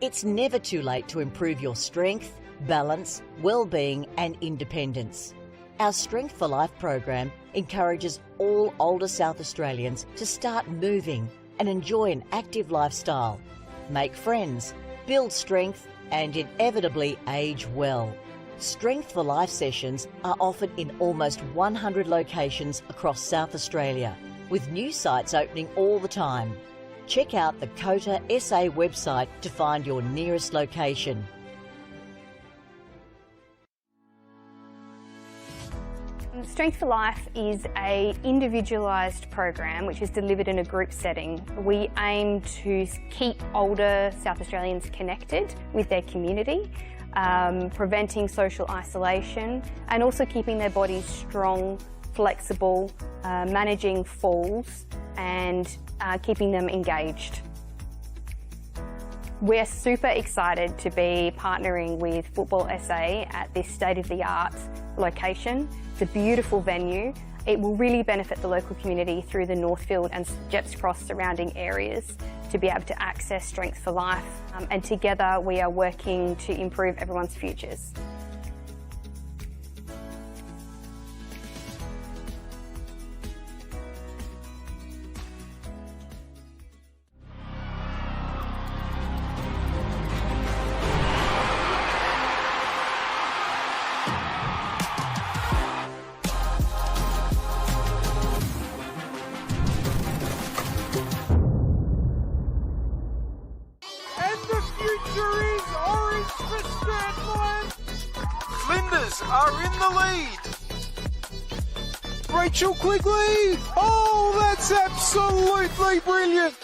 It's never too late to improve your strength, balance, well-being and independence. Our Strength for Life program encourages all older South Australians to start moving and enjoy an active lifestyle, make friends, build strength and inevitably age well. Strength for Life sessions are offered in almost 100 locations across South Australia, with new sites opening all the time. Check out the COTA SA website to find your nearest location. Strength for Life is an individualised program which is delivered in a group setting. We aim to keep older South Australians connected with their community, preventing social isolation and also keeping their bodies strong, flexible, managing falls and keeping them engaged. We're super excited to be partnering with Football SA at this state-of-the-art location. It's a beautiful venue. It will really benefit the local community through the Northfield and Jepps Cross surrounding areas to be able to access Strength for Life. And together we are working to improve everyone's futures. Flinders are in the lead. Rachel Quigley. Oh, that's absolutely brilliant.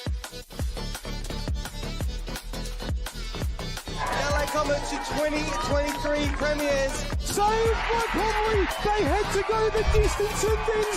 LA Comets to 2023 premiers. Saved by Conley. They had to go the distance and then.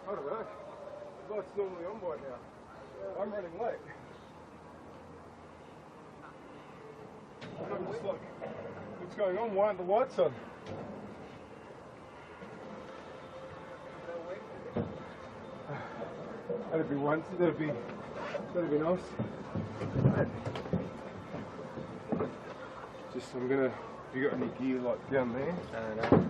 I don't know. The light's normally on by now. I'm running late. I'm just like, what's going on? Why aren't the lights on? That'd be one. That'd be nice. Just, I'm gonna. Have you got any gear like down there? No.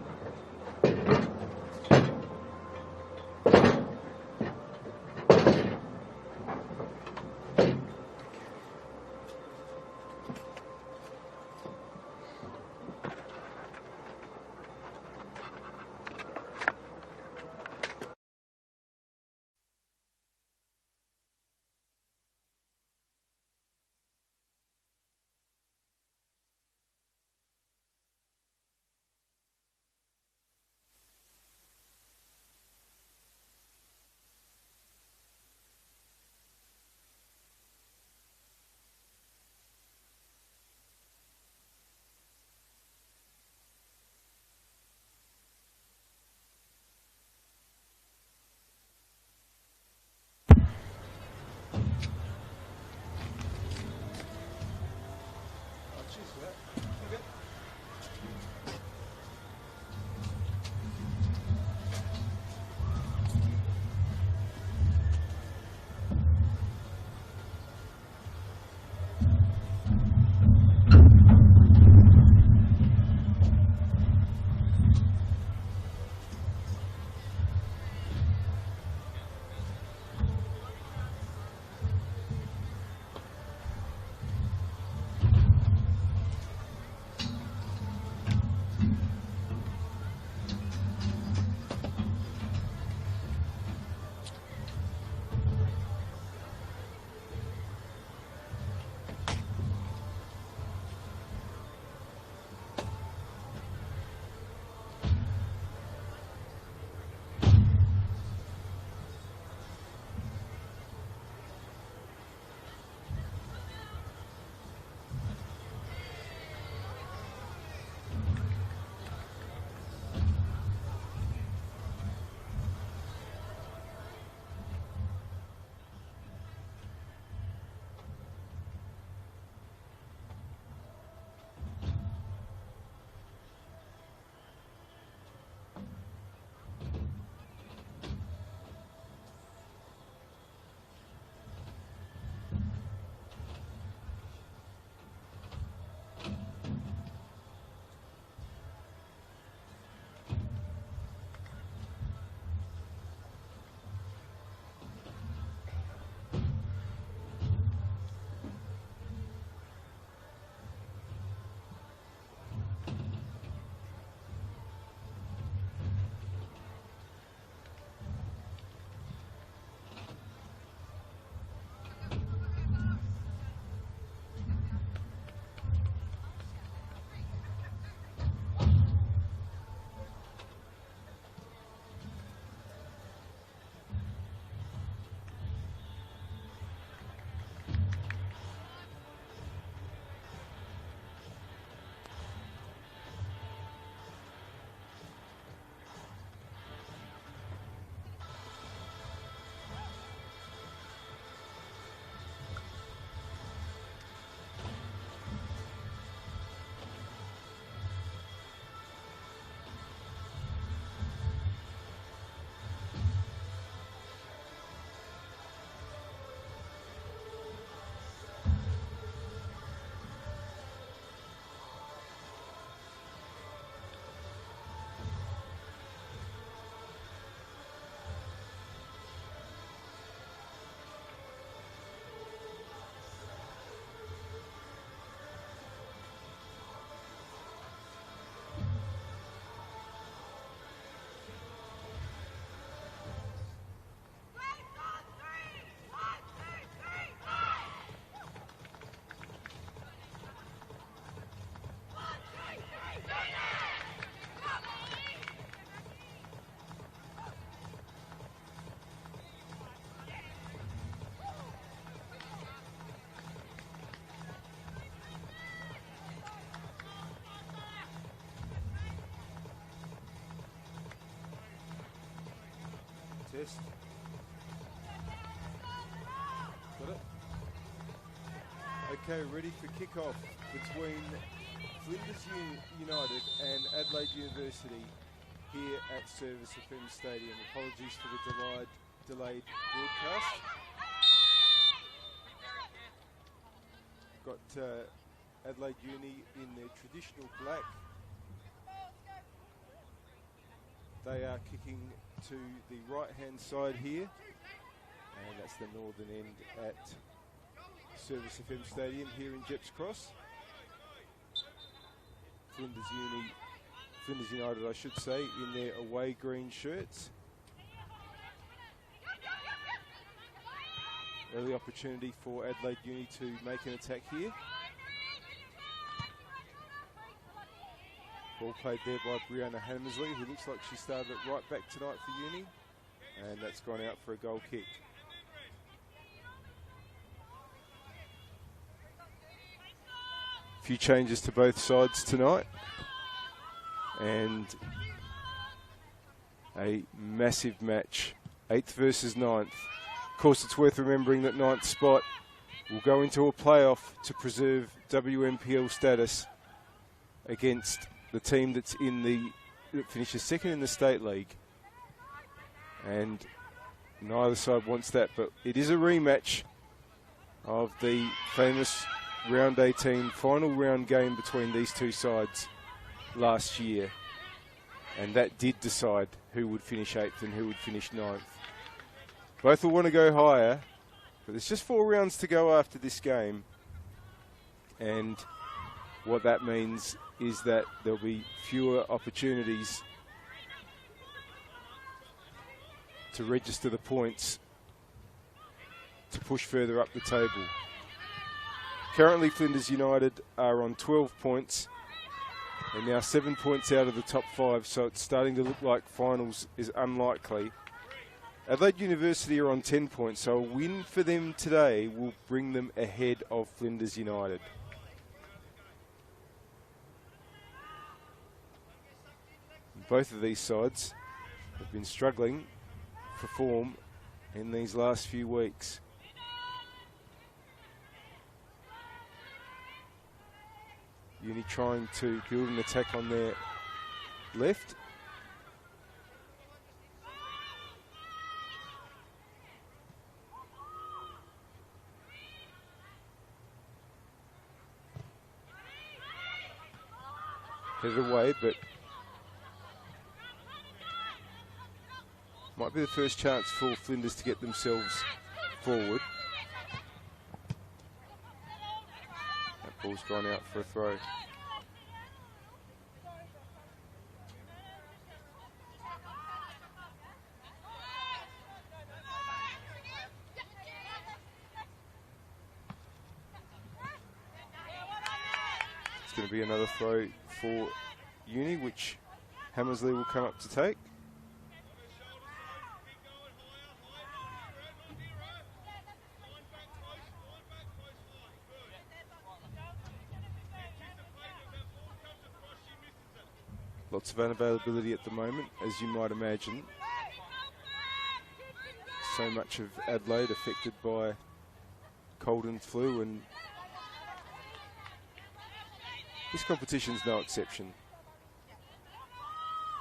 Test. Got it? Okay, ready for kickoff between Flinders United and Adelaide University here at Service FM Stadium. Apologies for the delayed broadcast. Got Adelaide Uni in their traditional black. They are kicking to the right-hand side here, and that's the northern end at Service FM Stadium here in Jeps Cross. Flinders United, I should say, in their away green shirts. Early opportunity for Adelaide Uni to make an attack here. Ball played there by Brianna Hammersley, who looks like she started it right back tonight for Uni, and that's gone out for a goal kick. A few changes to both sides tonight, and a massive match, 8th versus 9th. Of course, it's worth remembering that 9th spot will go into a playoff to preserve WNPL status against the team that finishes second in the state league, and neither side wants that. But it is a rematch of the famous round 18 final round game between these two sides last year, and that did decide who would finish 8th and who would finish 9th. Both will want to go higher, but there's just 4 rounds to go after this game, and what that means is that there'll be fewer opportunities to register the points to push further up the table. Currently, Flinders United are on 12 points and now 7 points out of the top 5, so it's starting to look like finals is unlikely. Adelaide University are on 10 points, so a win for them today will bring them ahead of Flinders United. Both of these sides have been struggling for form in these last few weeks. Uni trying to build an attack on their left. Headed away, but might be the first chance for Flinders to get themselves forward. That ball's gone out for a throw. It's going to be another throw for Uni, which Hammersley will come up to take. Lots of unavailability at the moment, as you might imagine. So much of Adelaide affected by cold and flu, and this competition's no exception. You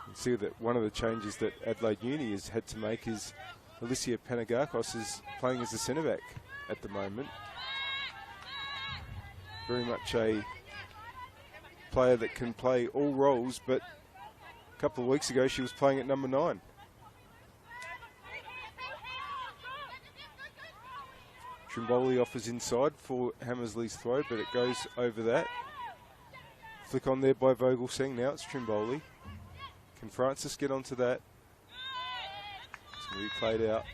can see that one of the changes that Adelaide Uni has had to make is Alicia Panagakos is playing as a centre-back at the moment. Very much a player that can play all roles, but a couple of weeks ago she was playing at number 9. Trimboli offers inside for Hammersley's throw, but it goes over that. Flick on there by Vogelsang. Now it's Trimboli. Can Francis get onto that? It's going to be played out.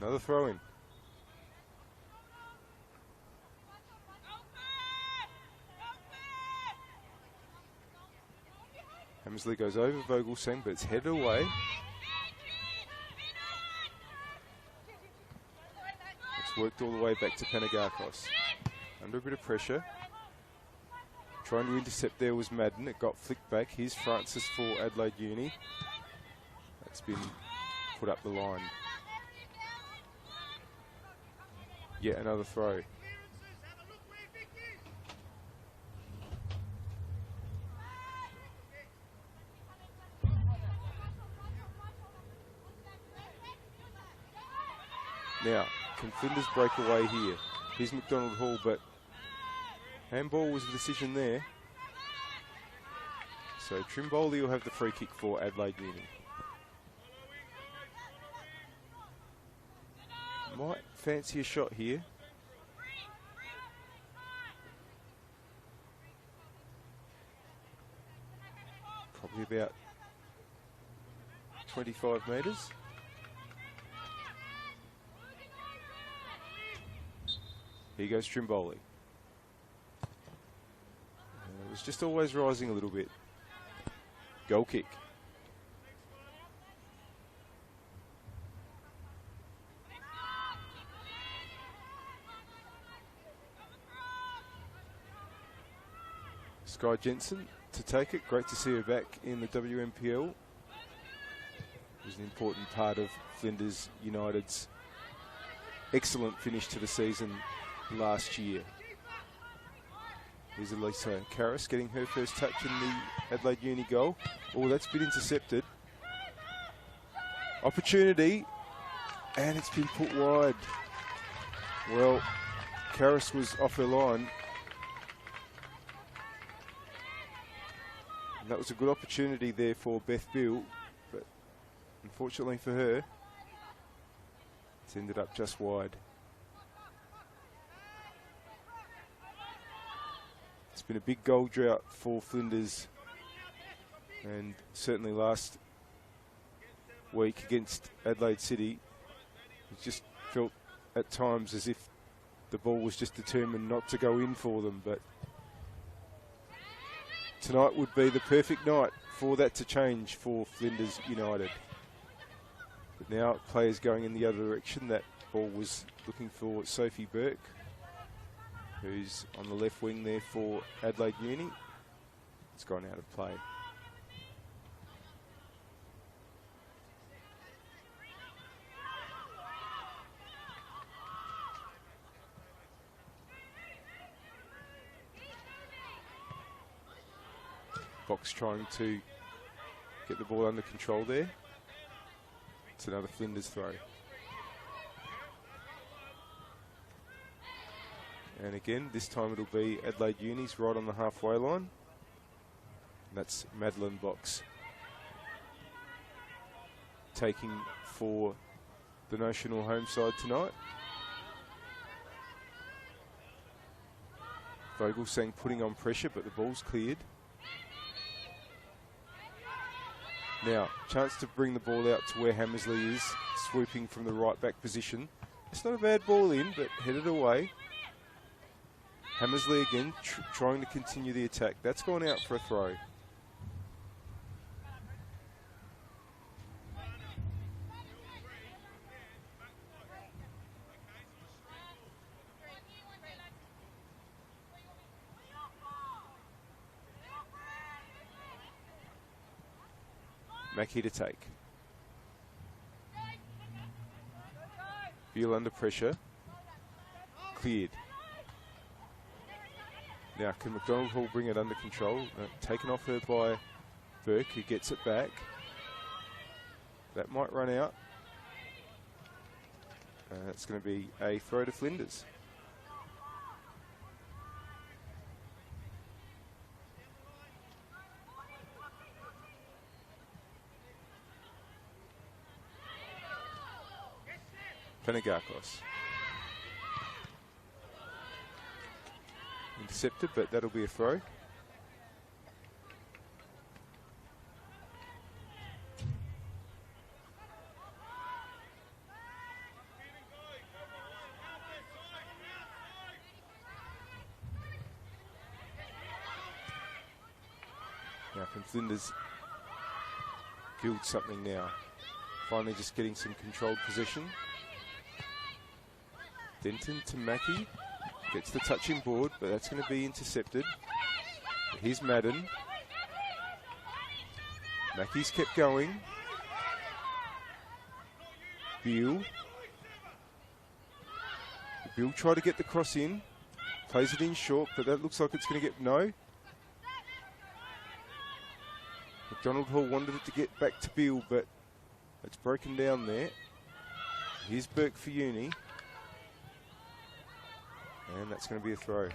Another throw in. Hammersley goes over Vogelsang, but it's headed away. It's worked all the way back to Panagakos. Under a bit of pressure. Trying to intercept there was Madden. It got flicked back. Here's Francis for Adelaide Uni. That's been put up the line. Yet another throw. Now, can Flinders break away here? Here's McDonald Hall, but handball was the decision there. So Trimboldi will have the free kick for Adelaide Uni. Might fancy a shot here. Probably about 25 metres. Here goes Trimboldi. It was just always rising a little bit. Goal kick. Sky Jensen to take it. Great to see her back in the WMPL. It was an important part of Flinders United's excellent finish to the season last year. Here's Elisa Karras getting her first touch in the Adelaide Uni goal. Oh, that's been intercepted. Opportunity, and it's been put wide. Well, Karras was off her line. And that was a good opportunity there for Beth Bill, but unfortunately for her, it's ended up just wide. It's been a big goal drought for Flinders, and certainly last week against Adelaide City, it just felt at times as if the ball was just determined not to go in for them, but tonight would be the perfect night for that to change for Flinders United. But now players going in the other direction. That ball was looking for Sophie Burke, who's on the left wing there for Adelaide Uni. It's gone out of play. Box trying to get the ball under control there. It's another Flinders throw. And again, this time it'll be Adelaide Uni's right on the halfway line. And that's Madeline Box taking for the national home side tonight. Vogelsang putting on pressure, but the ball's cleared. Now, chance to bring the ball out to where Hammersley is, swooping from the right back position. It's not a bad ball in, but headed away. Hammersley again trying to continue the attack. That's gone out for a throw. Mackie to take. Beal under pressure. Cleared. Now, can McDonald Hall bring it under control? Taken off her by Burke, who gets it back. That might run out. It's going to be a throw to Flinders. Panagakos. Intercepted, but that'll be a throw. Now can Flinders build something now? Finally just getting some controlled possession. Denton to Mackie. Gets the touching board, but that's going to be intercepted. Here's Madden. Mackey's kept going. Beale. Beale tried to get the cross in. Plays it in short, but that looks like it's going to get no. McDonald Hall wanted it to get back to Beale, but it's broken down there. Here's Burke for Uni. And that's going to be a throw.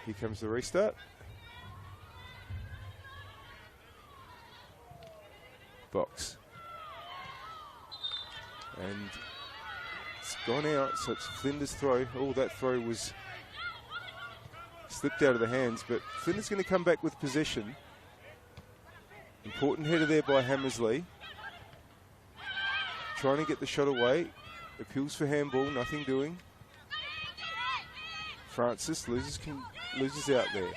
Here comes the restart. Box. And it's gone out, so it's Flinders' throw. Oh, that throw was slipped out of the hands, but Flinders going to come back with possession. Important header there by Hammersley. Trying to get the shot away. Appeals for handball, nothing doing. Francis loses out there.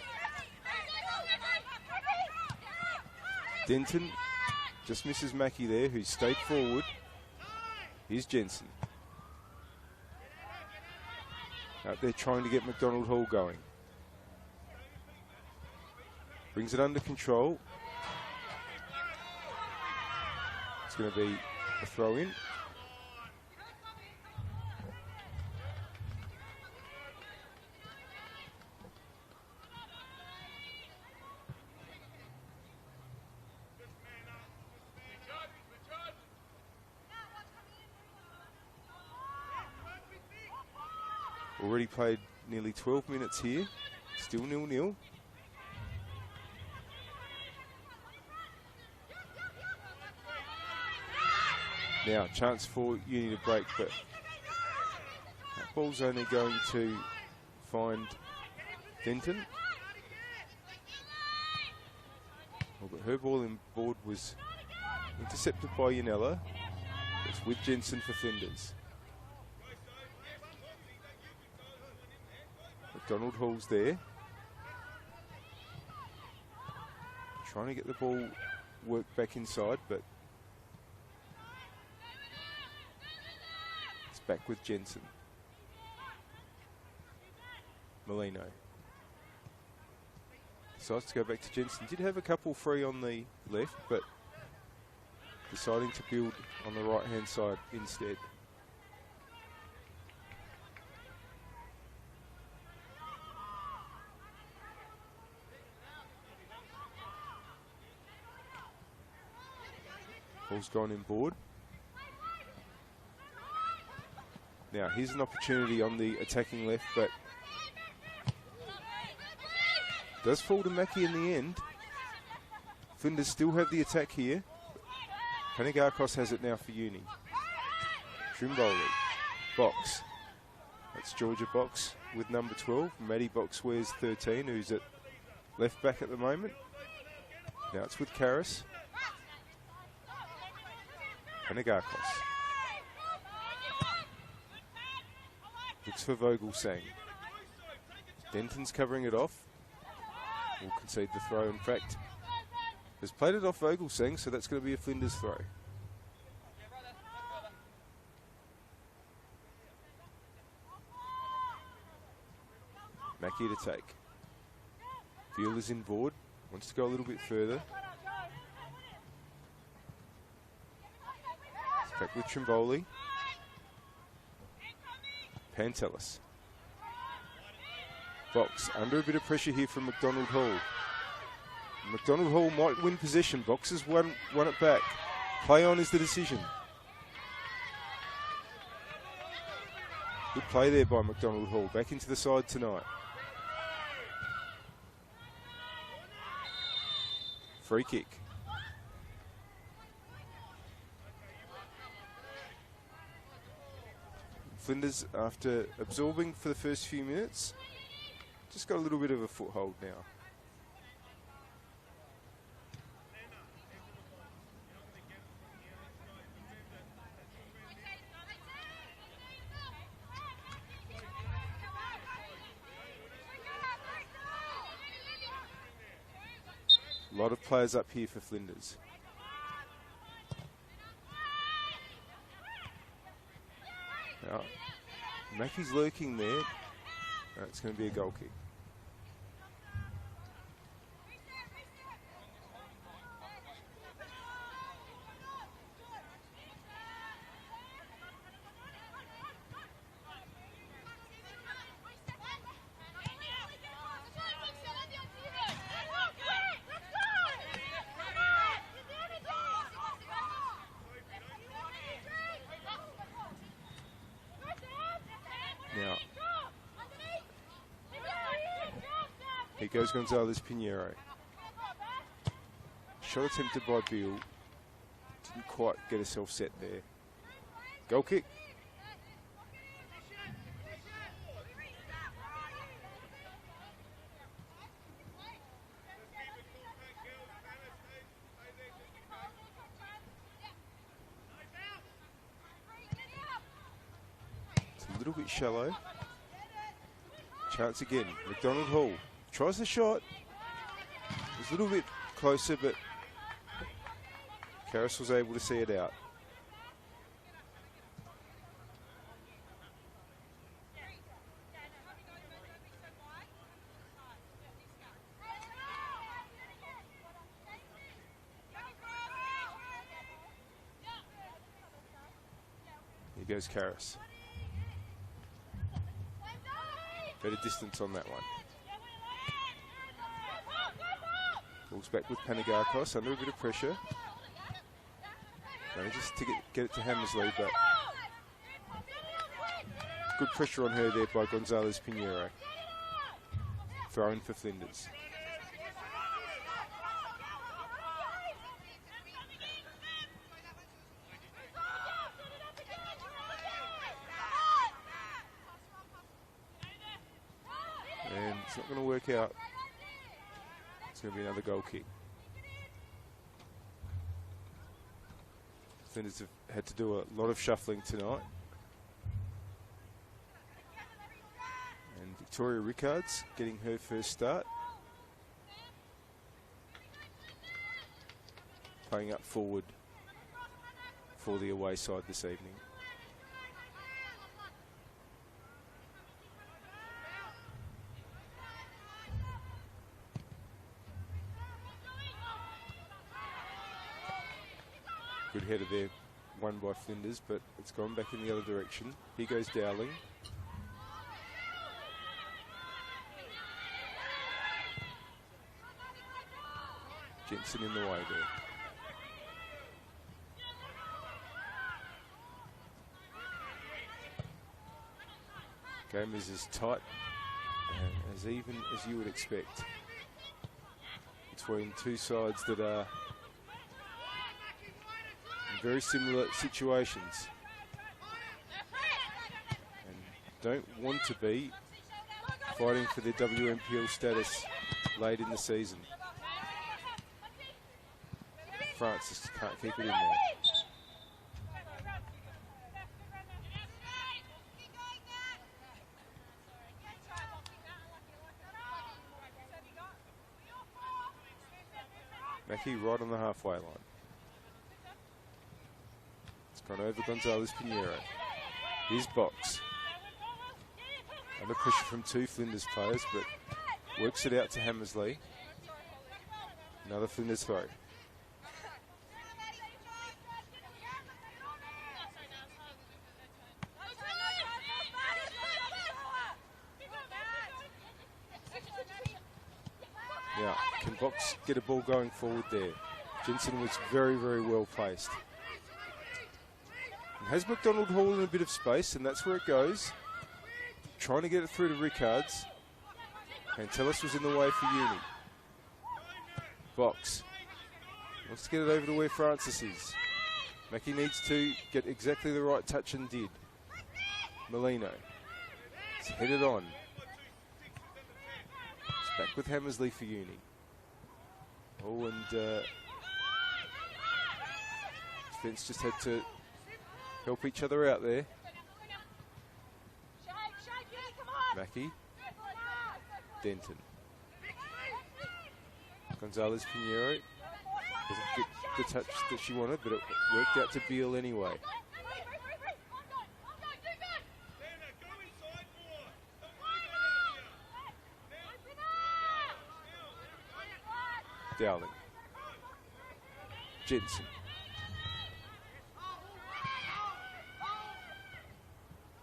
Denton just misses Mackey there, who stayed forward. Here's Jensen. Out there trying to get McDonald Hall going. Brings it under control. It's going to be a throw in. Already played nearly 12 minutes here. Still 0-0. Now, chance for Uni to break, but that ball's only going to find Denton. Oh, but her ball in board was intercepted by Yanella. It's with Jensen for Flinders. McDonald Hall's there. Trying to get the ball worked back inside, but it's back with Jensen. Molino decides to go back to Jensen. Did have a couple free on the left, but deciding to build on the right-hand side instead. Ball's gone in board. Now, here's an opportunity on the attacking left, but does fall to Mackey in the end. Flinders still have the attack here. Panagarkos has it now for Uni. Trimboli. Box. That's Georgia Box with number 12. Maddie Box wears 13, who's at left back at the moment. Now it's with Karras. Panagarkos. Looks for Vogelsang. Denton's covering it off. Will concede the throw. In fact, has played it off Vogelsang, so that's going to be a Flinders throw. Mackey to take. Viola's in board. Wants to go a little bit further. Back with Trimboli. Pantelis. Box under a bit of pressure here from McDonald Hall. McDonald Hall might win possession. Box has won it back. Play on is the decision. Good play there by McDonald Hall. Back into the side tonight. Free kick. Flinders, after absorbing for the first few minutes, just got a little bit of a foothold now. A lot of players up here for Flinders. Now, Mackey's lurking there. It's going to be a goal kick. Now, here goes Gonzalez Pinheiro. Shot attempted by Bill. Didn't quite get herself set there. Goal kick. A little bit shallow. Chance again. McDonald Hall tries the shot. It's a little bit closer, but Karras was able to see it out. Here goes Karras. Better distance on that one. Ball's back with Panagakos under a bit of pressure. Manages to get it to Hammersley, but good pressure on her there by Gonzalez Pinheiro. Throw-in for Flinders. And it's not going to work out. It's going to be another goal kick. Flinders have had to do a lot of shuffling tonight. And Victoria Rickards getting her first start. Playing up forward for the away side this evening. Good header there, won by Flinders, but it's gone back in the other direction. Here goes Dowling. Jensen in the way there. Game is as tight and as even as you would expect between two sides that are very similar situations and don't want to be fighting for their WMPL status late in the season. Francis can't keep it in there. Mackey right on the halfway line. Gone over Gonzalez Pinheiro. Here's Box. Under pressure from two Flinders players, but works it out to Hammersley. Another Flinders throw. Now, can Box get a ball going forward there? Jensen was very, very well placed. Has McDonald Hall in a bit of space, and that's where it goes. Trying to get it through to Rickards. Pantelis was in the way for Uni. Box. Wants to get it over to where Francis is. Mackey needs to get exactly the right touch and did. Molino. It's headed on. It's back with Hammersley for Uni. Oh, and defence just had to help each other out there. Mackey. Denton. Gonzalez Pinheiro doesn't get the touch that she wanted, but it worked out to Beale anyway. Dowling. Jensen.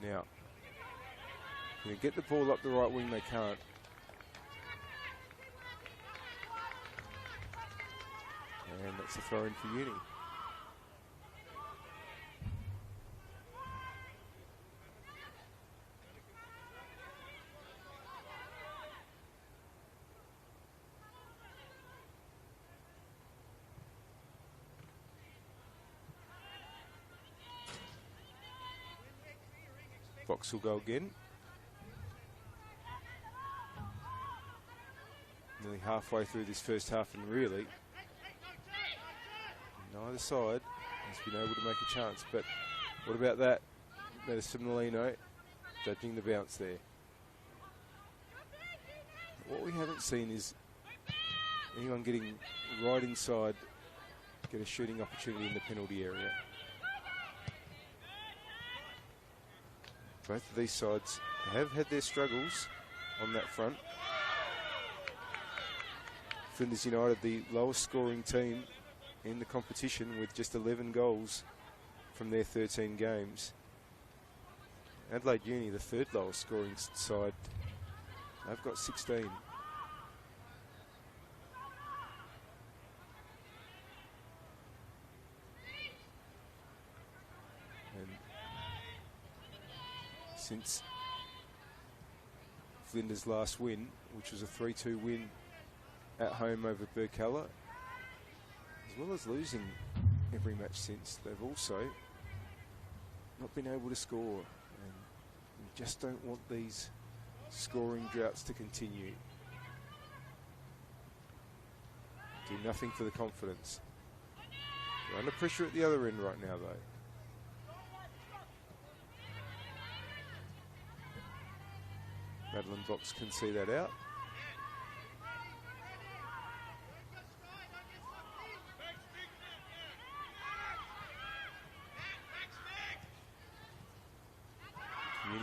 Now, can they get the ball up the right wing? They can't. And that's a throw in for Uni. Fox will go again. Nearly halfway through this first half, and really neither side has been able to make a chance. But what about that? Madison Molino judging the bounce there. What we haven't seen is anyone getting right inside, get a shooting opportunity in the penalty area. Both of these sides have had their struggles on that front. Flinders United, the lowest scoring team in the competition with just 11 goals from their 13 games. Adelaide Uni, the third lowest scoring side, they've got 16. And since Flinders' last win, which was a 3-2 win at home over Burkalla, as well as losing every match since, they've also not been able to score, and we just don't want these scoring droughts to continue. Do nothing for the confidence. They're under pressure at the other end right now though. Madeline Box can see that out.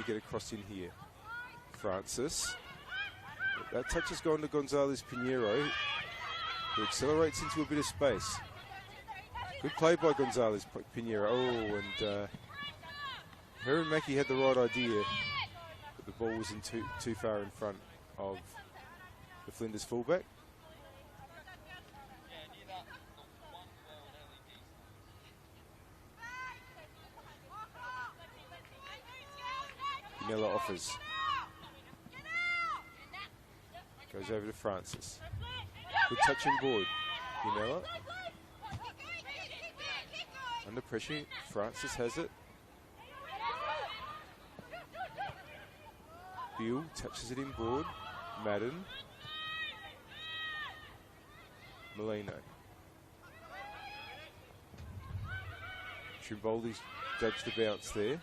Get across in here. Francis. That touch has gone to Gonzalez Pinheiro, who accelerates into a bit of space. Good play by Gonzalez Pinheiro. Oh, and her and Mackie had the right idea, but the ball was in too far in front of the Flinders fullback. Miller offers. Goes over to Francis. Good touch and board. Unella. Under pressure. Francis has it. Beale touches it in board. Madden. Molino. Trimboldi's judged the bounce there.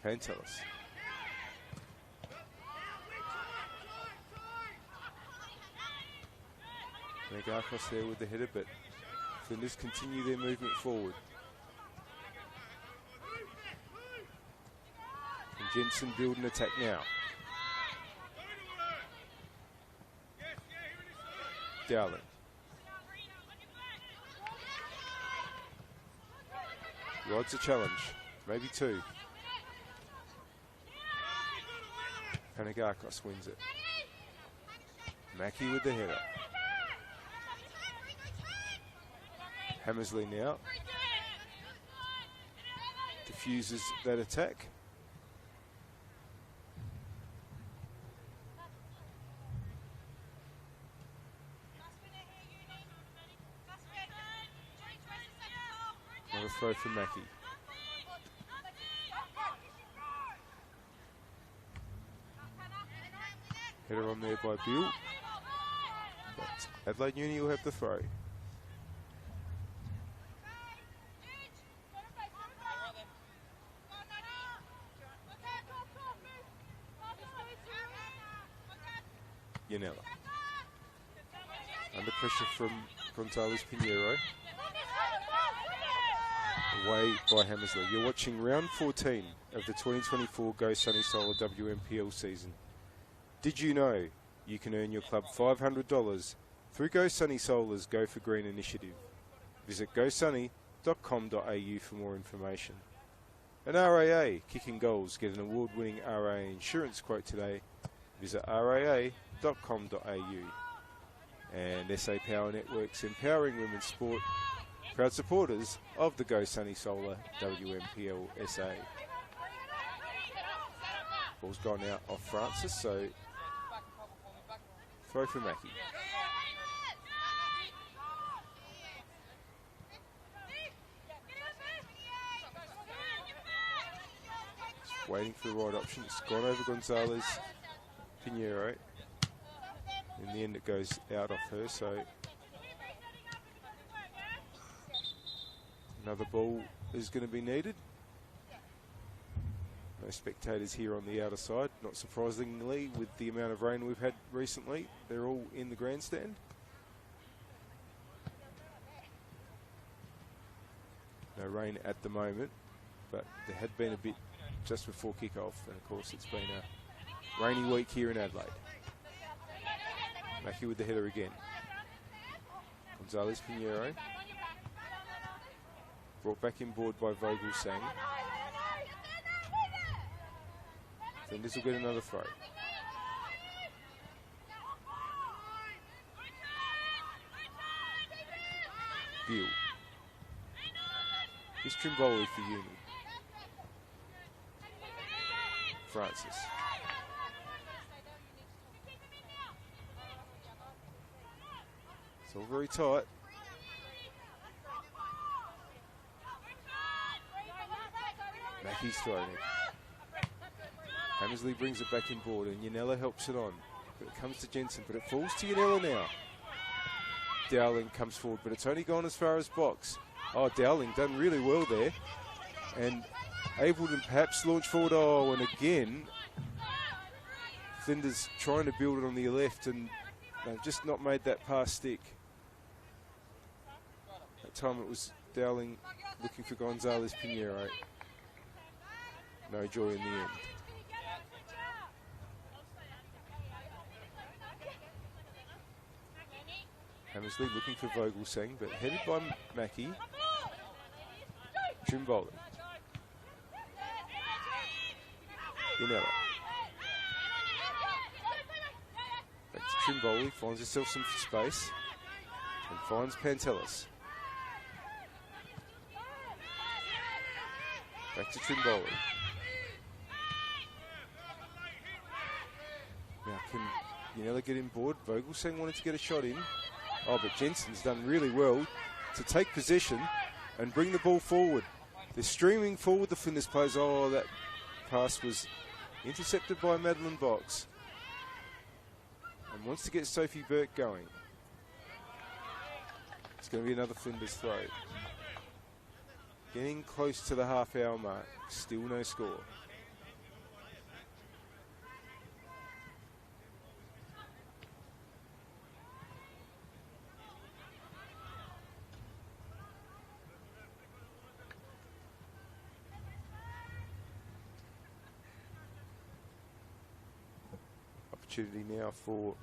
Pantelis. Megarkos there with the header, but Flinders continue their movement forward. And Jensen build an attack now. Dowling. Rod's a challenge, maybe two. Panagakos wins it. Mackie with the header. Hammersley now diffuses that attack. Another throw for Mackie. Header on there by Beale. But Adelaide Uni will have the throw. Yanella. Under pressure from Gonzalez Pinheiro. Away by Hammersley. You're watching round 14 of the 2024 Go Sunny Solar WMPL season. Did you know you can earn your club $500 through Go Sunny Solar's Go for Green initiative? Visit gosunny.com.au for more information. An RAA kicking goals. Get an award-winning RAA insurance quote today. Visit raa.com.au. And SA Power Networks, empowering women's sport. Proud supporters of the Go Sunny Solar WMPLSA. Ball's gone out off Francis, so throw for Mackie. Just waiting for the right option. It's gone over Gonzalez Pinheiro. In the end it goes out off her, so another ball is going to be needed. No spectators here on the outer side, not surprisingly with the amount of rain we've had recently. They're all in the grandstand. No rain at the moment, but there had been a bit just before kick-off, and of course it's been a rainy week here in Adelaide. Mackie with the header again. Gonzalez Pinheiro. Brought back in board by Vogelsang. Flinders will get another throw. Gill. Here's Trimboli for Uni. Francis. It's all very tight. Mackie's throwing it. Hammersley brings it back in board and Yanella helps it on. But it comes to Jensen, but it falls to Yanella now. Dowling comes forward, but it's only gone as far as box. Oh, Dowling done really well there. And able to perhaps launch forward. Oh, and again, Flinders trying to build it on the left and they've just not made that pass stick. That time it was Dowling looking for Gonzalez Pinheiro. No joy in the end. Hammersley looking for Vogelsang, but headed by Mackie. Trimboli. Yanella. Back to Trimboli, finds herself some space and finds Pantelis. Back to Trimboli. Now can Yanella get in board? Vogelsang wanted to get a shot in. Oh, but Jensen's done really well to take possession and bring the ball forward. They're streaming forward, the Flinders players. Oh, that pass was intercepted by Madeline Box. And wants to get Sophie Burke going. It's going to be another Flinders throw. Getting close to the half-hour mark. Still no score. Opportunity now for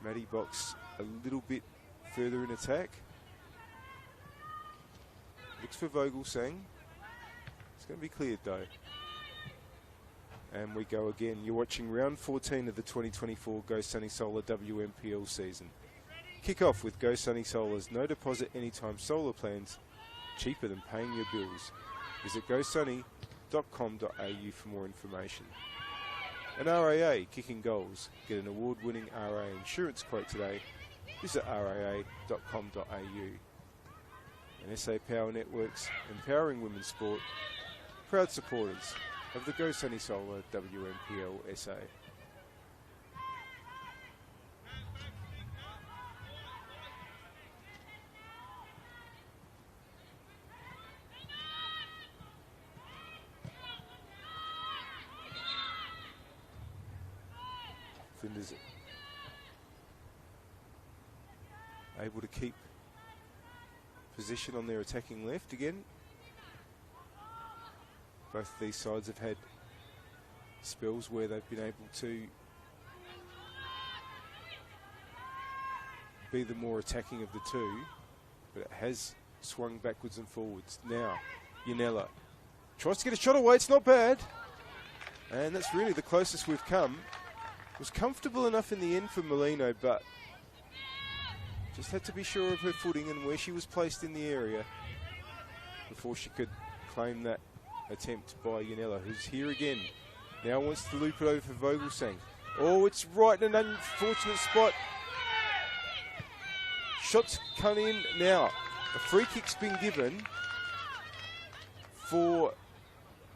Maddie Box a little bit further in attack. Looks for Vogelsang. It's going to be cleared though. And we go again. You're watching round 14 of the 2024 Go Sunny Solar WMPL season. Kick off with Go Sunny Solar's no deposit anytime solar plans, cheaper than paying your bills. Visit gosunny.com.au for more information. An RAA kicking goals. Get an award-winning RAA insurance quote today. Visit raa.com.au. And SA Power Networks, empowering women's sport. Proud supporters of the Go Sunny Solar WMPLSA. Flinders able to keep position on their attacking left again. Both of these sides have had spells where they've been able to be the more attacking of the two, but it has swung backwards and forwards. Now, Yanella tries to get a shot away, it's not bad. And that's really the closest we've come. It was comfortable enough in the end for Molino, but just had to be sure of her footing and where she was placed in the area before she could claim that attempt by Yanella, who's here again. Now wants to loop it over for Vogelsang. Oh, it's right in an unfortunate spot. Shots come in now. A free kick's been given for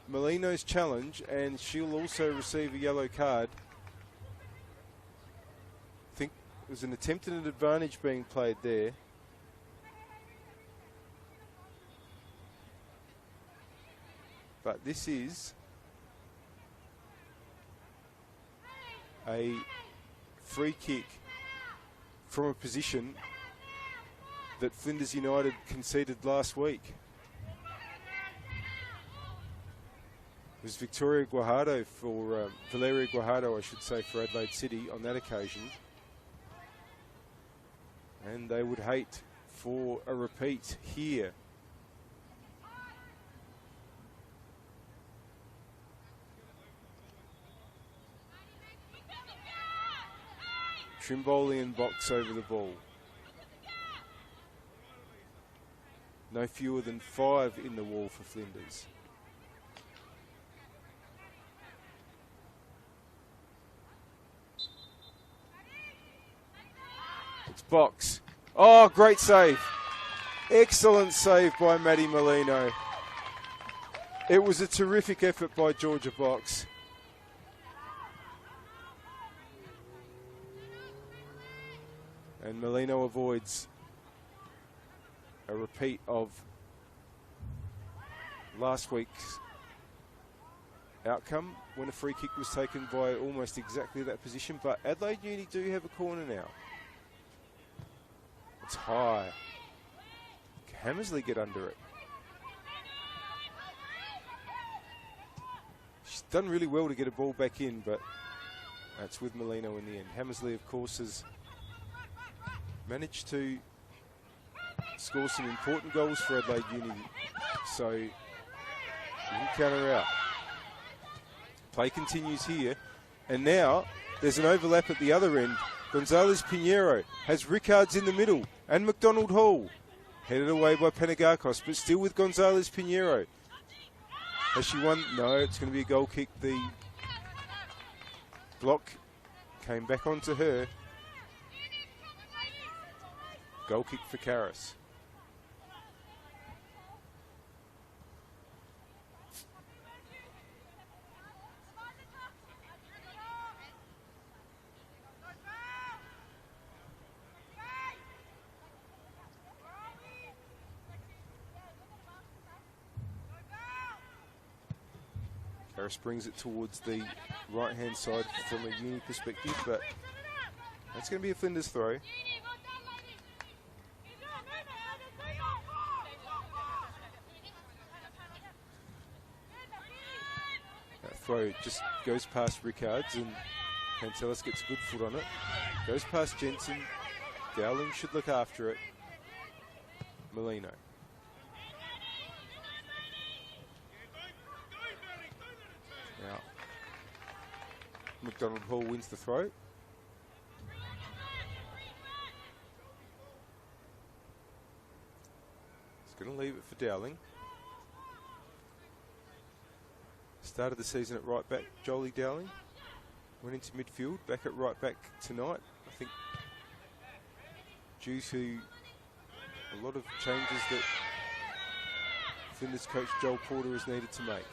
Molino's challenge, and she'll also receive a yellow card. I think it was an attempt at an advantage being played there. But this is a free kick from a position that Flinders United conceded last week. It was Valeria Guajardo, I should say, for Adelaide City on that occasion. And they would hate for a repeat here. Trimbolian box over the ball. No fewer than 5 in the wall for Flinders. It's box. Oh, great save. Excellent save by Maddie Molino. It was a terrific effort by Georgia Box. And Molino avoids a repeat of last week's outcome when a free kick was taken by almost exactly that position. But Adelaide Uni do have a corner now. It's high. Can Hammersley get under it? She's done really well to get a ball back in, but that's with Molino in the end. Hammersley, of course, has managed to score some important goals for Adelaide Uni, so you can count her out. Play continues here, and now there's an overlap at the other end. Gonzalez Pinheiro has Rickards in the middle, and McDonald Hall headed away by Penagakos, but still with Gonzalez Pinheiro. Has she won? No, it's going to be a goal kick. The block came back onto her. Goal kick for Karras. Karras brings it towards the right-hand side from a Uni perspective, but that's going to be a Flinders throw. That throw just goes past Rickards, and Pantelis gets a good foot on it. Goes past Jensen. Dowling should look after it. Molino. Now, McDonald Hall wins the throw. He's going to leave it for Dowling. Started the season at right back, Jolie Dowling. Went into midfield, back at right back tonight. I think due to a lot of changes that Flinders coach Joel Porter has needed to make.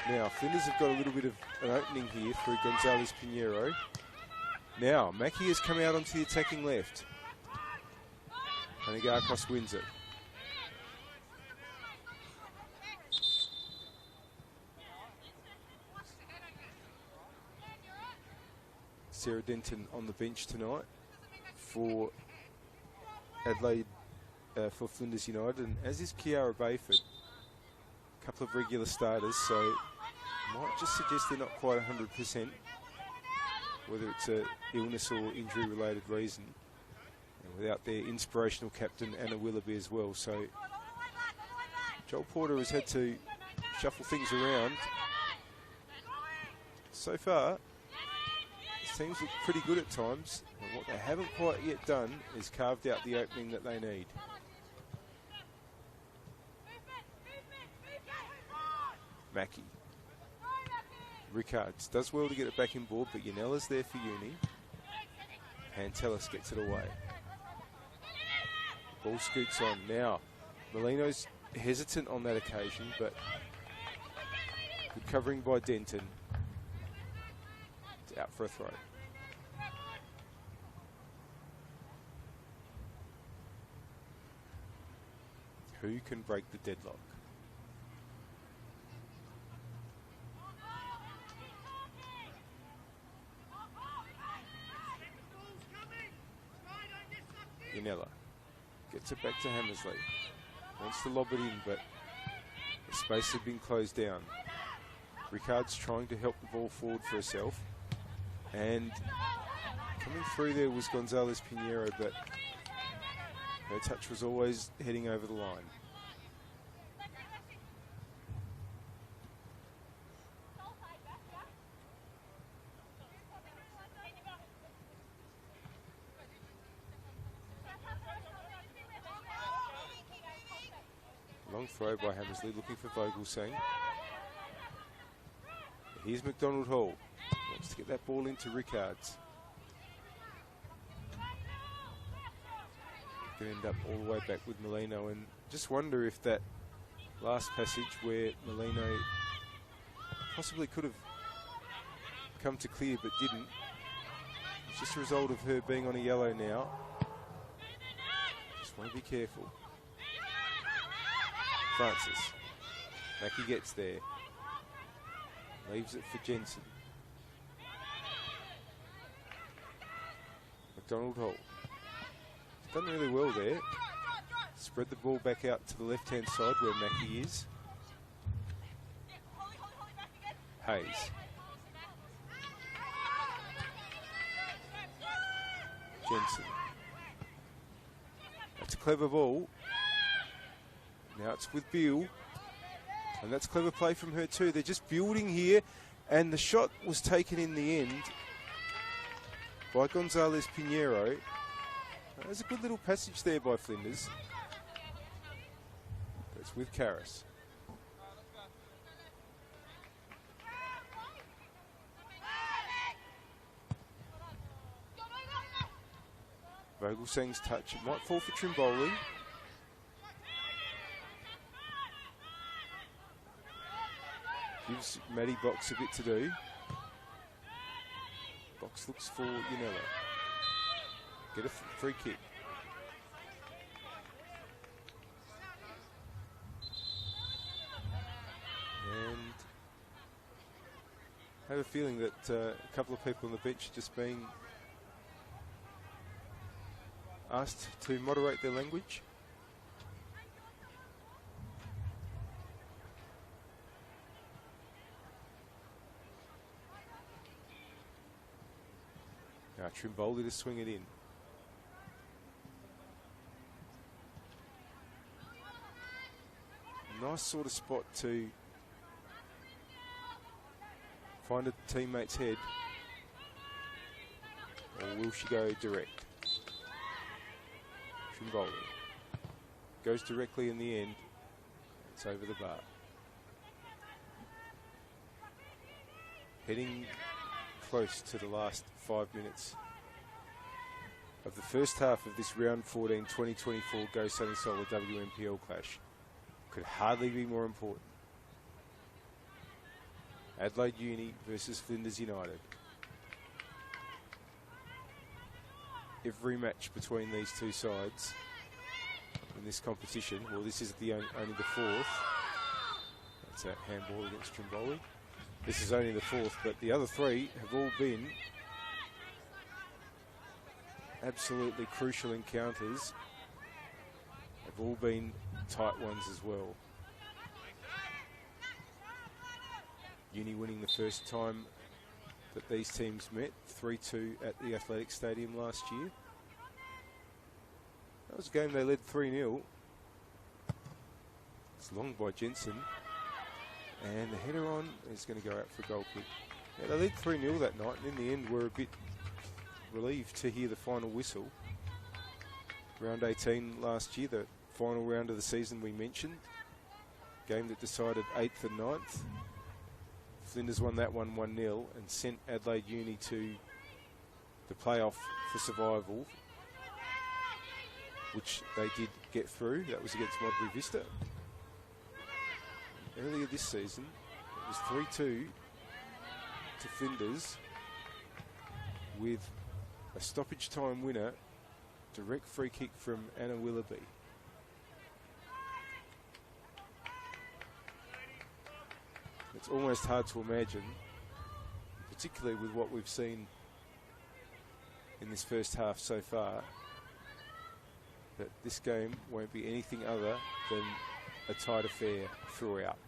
Now, Flinders have got a little bit of an opening here through Gonzalez Pinheiro. Now, Mackie has come out onto the attacking left. And Agarkos wins it. Sarah Denton on the bench tonight for Adelaide, for Flinders United, and as is Kiara Bayford. A couple of regular starters, so might just suggest they're not quite 100%, whether it's a illness or injury related reason, and without their inspirational captain Anna Willoughby as well. So Joel Porter has had to shuffle things around. So far, these teams look pretty good at times, and what they haven't quite yet done is carved out the opening that they need. Mackie. Rickards does well to get it back in board, but Yanella's there for Uni. Pantelis gets it away. Ball scoots on. Now, Molino's hesitant on that occasion, but good covering by Denton. It's out for a throw. Who can break the deadlock? Yanella gets it back to Hammersley. Wants to lob it in, but the space had been closed down. Ricard's trying to help the ball forward for herself. And coming through there was Gonzalez Pinheiro, but her touch was always heading over the line. Long throw by Hammersley, looking for Vogelsang. Here's McDonald Hall. Wants to get that ball into Rickards. Going to end up all the way back with Molino, and just wonder if that last passage where Molino possibly could have come to clear but didn't, it's just a result of her being on a yellow now. Just want to be careful. Francis. Mackie gets there. Leaves it for Jensen. McDonald Hall. He's done really well there. Spread the ball back out to the left-hand side where Mackie is. Hayes. Jensen. That's a clever ball. Now it's with Beale, and that's clever play from her too. They're just building here, and the shot was taken in the end by Gonzalez Pinheiro. There's a good little passage there by Flinders. But it's with Karras. Vogelsang's touch. It might fall for Trimboli. Gives Maddie Box a bit to do. Box looks for Yanella. Get a free kick. And I have a feeling that a couple of people on the bench are just being asked to moderate their language. Now Trimboli to swing it in. Nice sort of spot to find a teammate's head. Or will she go direct? Trimboli goes directly in the end. It's over the bar. Heading close to the last 5 minutes of the first half of this round 14 2024 Go Sunny Solar WNPL clash. Could hardly be more important. Adelaide Uni versus Flinders United. Every match between these two sides in this competition, well, this is only the fourth. That's a handball against Trimboli. This is only the fourth, but the other three have all been absolutely crucial encounters have all been tight ones as well. Uni winning the first time that these teams met, 3-2 at the Athletic Stadium last year. That was a game they led 3-0. It's long by Jensen. And the header on is going to go out for a goal kick. Yeah, they led 3-0 that night, and in the end we're a bit relieved to hear the final whistle. Round 18 last year, the final round of the season we mentioned. Game that decided 8th and 9th. Flinders won that one 1-0 and sent Adelaide Uni to the playoff for survival, which they did get through. That was against Modbury Vista. Earlier this season, it was 3-2 to Flinders with a stoppage time winner, direct free kick from Anna Willoughby. It's almost hard to imagine, particularly with what we've seen in this first half so far, that this game won't be anything other than a tight affair throughout.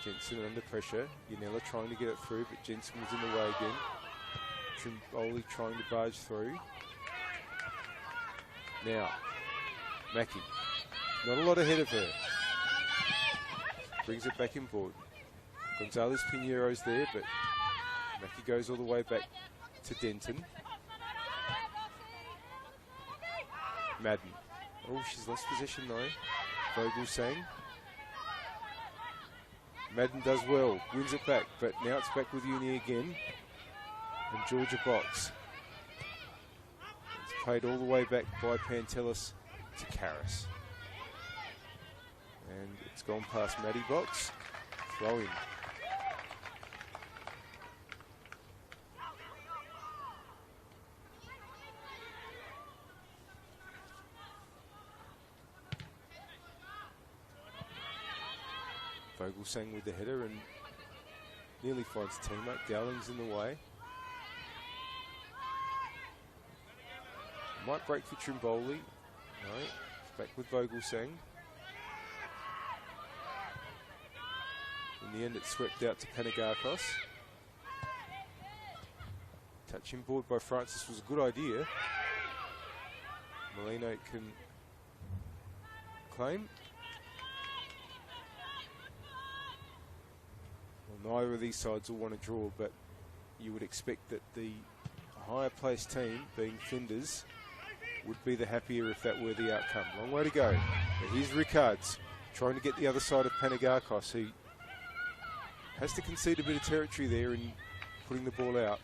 Jensen under pressure. Yanella trying to get it through, but Jensen was in the way again. Trimboli trying to barge through. Now, Mackie. Not a lot ahead of her. Brings it back in board. Gonzalez Pinheiro's there, but Mackie goes all the way back to Denton. Madden. Oh, she's lost possession though. Vogelsang. Madden does well, wins it back, but now it's back with Uni again. And Georgia Box. It's played all the way back by Pantelis to Karras. And it's gone past Maddie Box. Throw in. Vogelsang with the header and nearly finds a teammate. Dowling's in the way. Might break for Trimboli. No, it's back with Vogelsang. In the end, it's swept out to Panagakos. Touch inboard by Francis was a good idea. Molino can claim. Well, neither of these sides will want to draw, but you would expect that the higher placed team, being Flinders, would be the happier if that were the outcome. Long way to go. But here's Rickards trying to get the other side of Panagakos, who has to concede a bit of territory there in putting the ball out.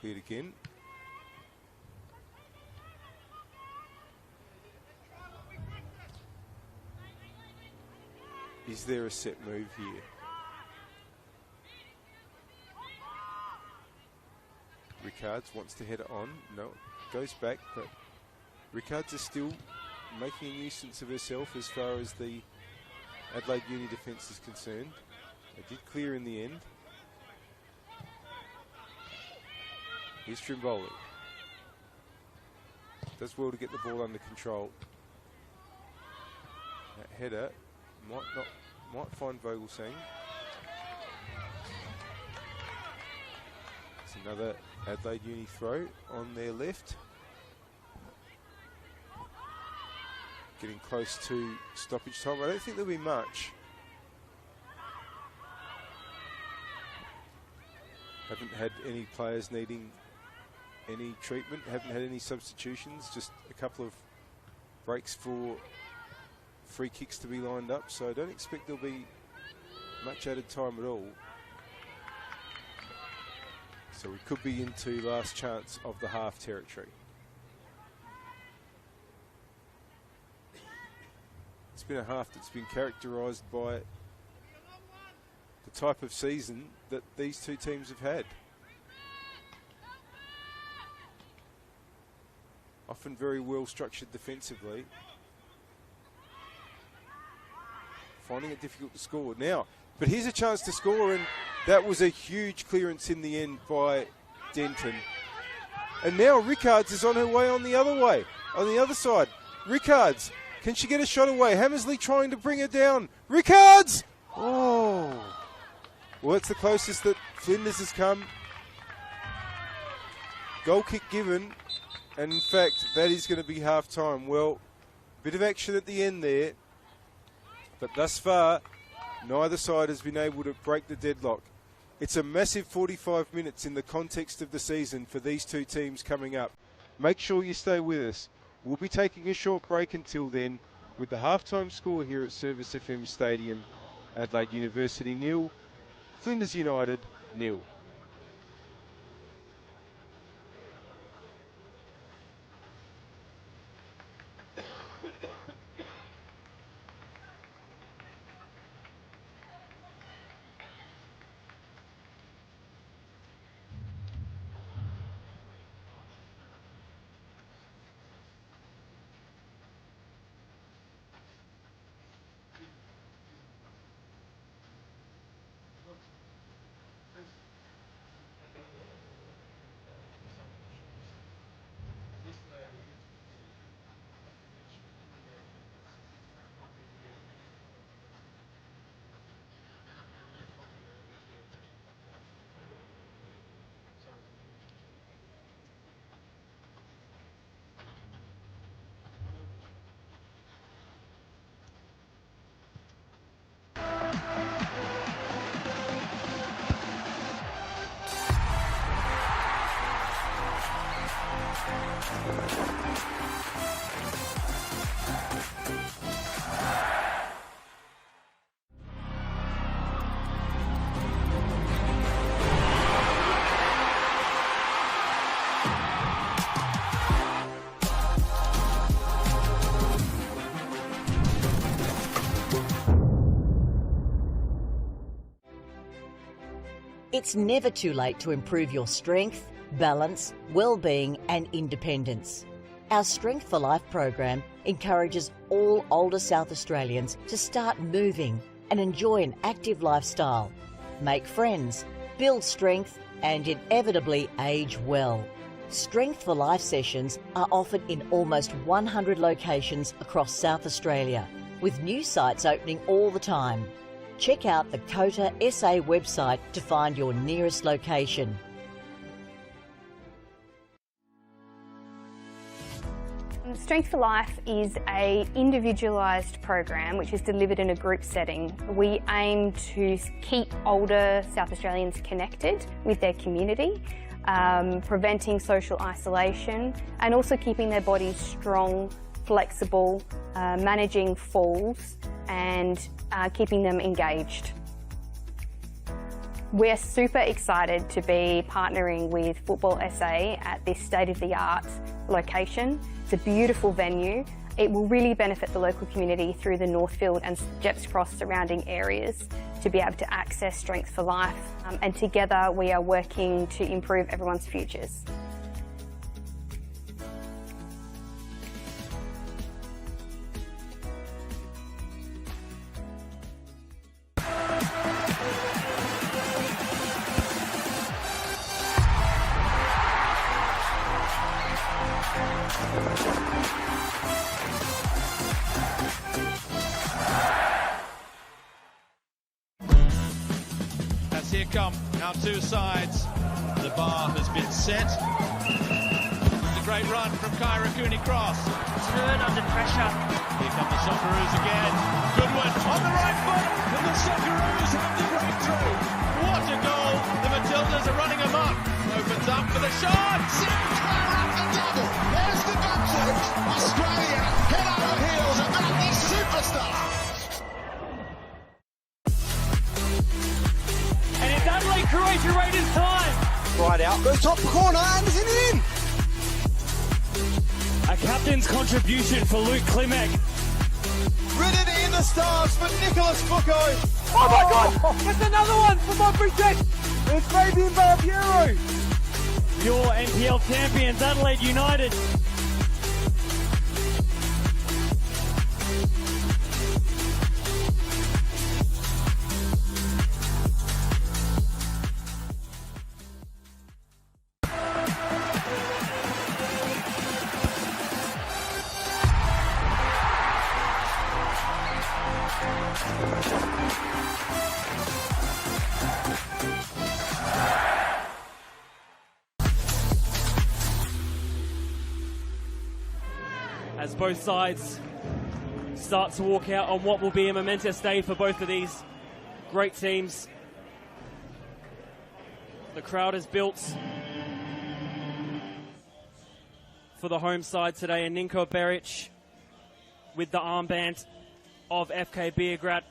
Cleared again. Is there a set move here? Rickards wants to head it on. No, goes back, but Rickards is still making a nuisance of herself as far as the Adelaide Uni defence is concerned. They did clear in the end. Here's Trimboli. Does well to get the ball under control. That header might find Vogelsang. It's another Adelaide Uni throw on their left. Getting close to stoppage time. I don't think there'll be much. Haven't had any players needing any treatment. Haven't had any substitutions. Just a couple of breaks for free kicks to be lined up. So I don't expect there'll be much added time at all. So we could be into last chance of the half territory. It's been a half that's been characterised by the type of season that these two teams have had. Often very well structured defensively. Finding it difficult to score now. But here's a chance to score, and that was a huge clearance in the end by Denton. And now Rickards is on her way on the other side. Rickards, can she get a shot away? Hammersley trying to bring her down. Rickards! Oh! Well, that's the closest that Flinders has come. Goal kick given, and in fact, that is going to be half-time. Well, bit of action at the end there, but thus far, neither side has been able to break the deadlock. It's a massive 45 minutes in the context of the season for these two teams coming up. Make sure you stay with us. We'll be taking a short break until then with the halftime score here at Service FM Stadium. Adelaide University 0, Flinders United 0. It's never too late to improve your strength, balance, well-being and independence. Our Strength for Life program encourages all older South Australians to start moving and enjoy an active lifestyle, make friends, build strength and inevitably age well. Strength for Life sessions are offered in almost 100 locations across South Australia, with new sites opening all the time. Check out the COTA SA website to find your nearest location. Strength for Life is an individualised program which is delivered in a group setting. We aim to keep older South Australians connected with their community, preventing social isolation and also keeping their bodies strong, flexible, managing falls and keeping them engaged. We're super excited to be partnering with Football SA at this state-of-the-art location. It's a beautiful venue. It will really benefit the local community through the Northfield and Jepps Cross surrounding areas to be able to access Strength for Life. And together we are working to improve everyone's futures. Here come our two sides. The bar has been set. It's a great run from Kyra Cooney-Cross. Turn under pressure. Here come the Socceroos again. Good one on the right foot, and the Socceroos have the breakthrough. What a goal! The Matildas are running amok. Opens up for the shot. Sinclair at the double. There's the gunshot. Australia head over heels about this superstar. Adelaide Croatia Raiders time. Right out, goes top corner, Anderson in. A captain's contribution for Luke Klimek. Ridden in the stars for Nicholas Bucco. Oh my God! It's another one for my Bridget! It's Fabian Barbiero! Your NPL champions, Adelaide United. As both sides start to walk out on what will be a momentous day for both of these great teams. The crowd is built for the home side today, and Ninko Beric with the armband of FK Beograd.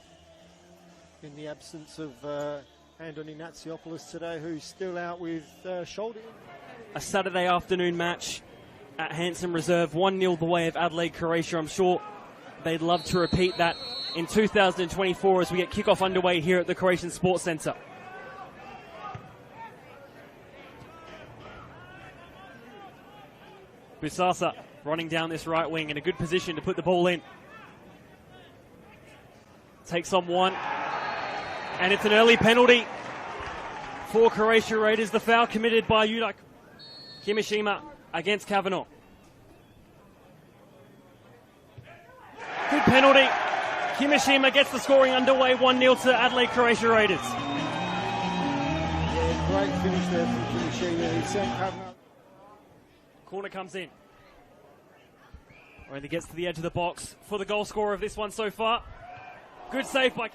In the absence of Andoni Natsiopoulos today, who's still out with shoulder. A Saturday afternoon match at Hanson Reserve, 1-0 the way of Adelaide Croatia. I'm sure they'd love to repeat that in 2024 as we get kickoff underway here at the Croatian Sports Centre. Busasa running down this right wing in a good position to put the ball in. Takes on one, and it's an early penalty for Croatia Raiders. The foul committed by Yuda Kimishima against Kavanagh. Good penalty. Kimishima gets the scoring underway, 1-0 to Adelaide Croatia Raiders. Yeah, great finish there from Kimishima. He sent Kavanagh. Corner comes in. Only gets to the edge of the box for the goal scorer of this one so far. Good save by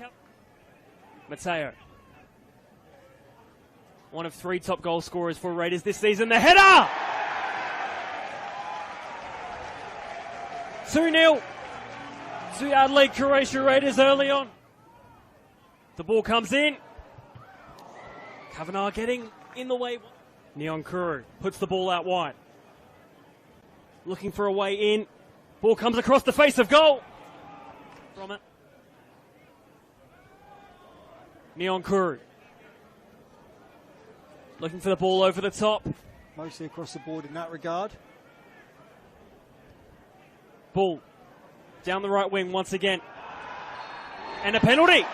Matteo. One of 3 top goal scorers for Raiders this season. The header! 2-0 to Adelaide Croatia Raiders early on. The ball comes in. Kavanagh getting in the way. Neon Kuru puts the ball out wide. Looking for a way in. Ball comes across the face of goal. From it. Neon Kuru. Looking for the ball over the top. Mostly across the board in that regard. Ball down the right wing once again. And a penalty.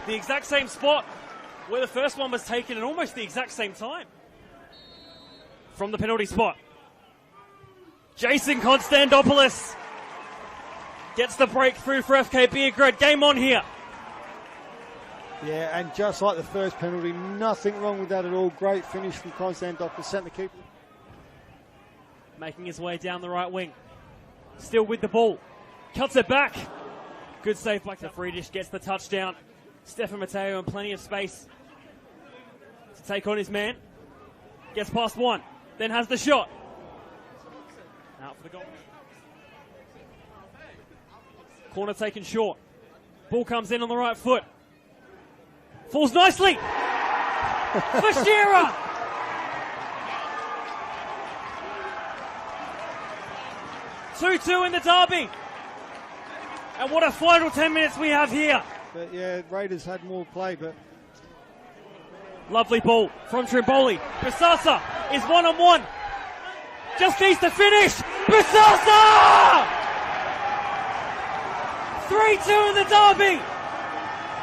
The exact same spot where the first one was taken at almost the exact same time. From the penalty spot. Jason Konstantopoulos gets the breakthrough for FK Beograd. Game on here. Yeah, and just like the first penalty, nothing wrong with that at all. Great finish from Konstantopoulos, sent the keeper. Making his way down the right wing. Still with the ball. Cuts it back. Good save by Friedrich, gets the touchdown. Stefan Matteo in plenty of space to take on his man. Gets past one, then has the shot. Out for the goal. Corner taken short. Ball comes in on the right foot. Falls nicely. For Shearer. (2-2) in the derby. And what a final 10 minutes we have here. But yeah, Raiders had more play, but... Lovely ball from Trimboli. Busasa is one-on-one. Just needs to finish. Busasa! 3-2 in the derby.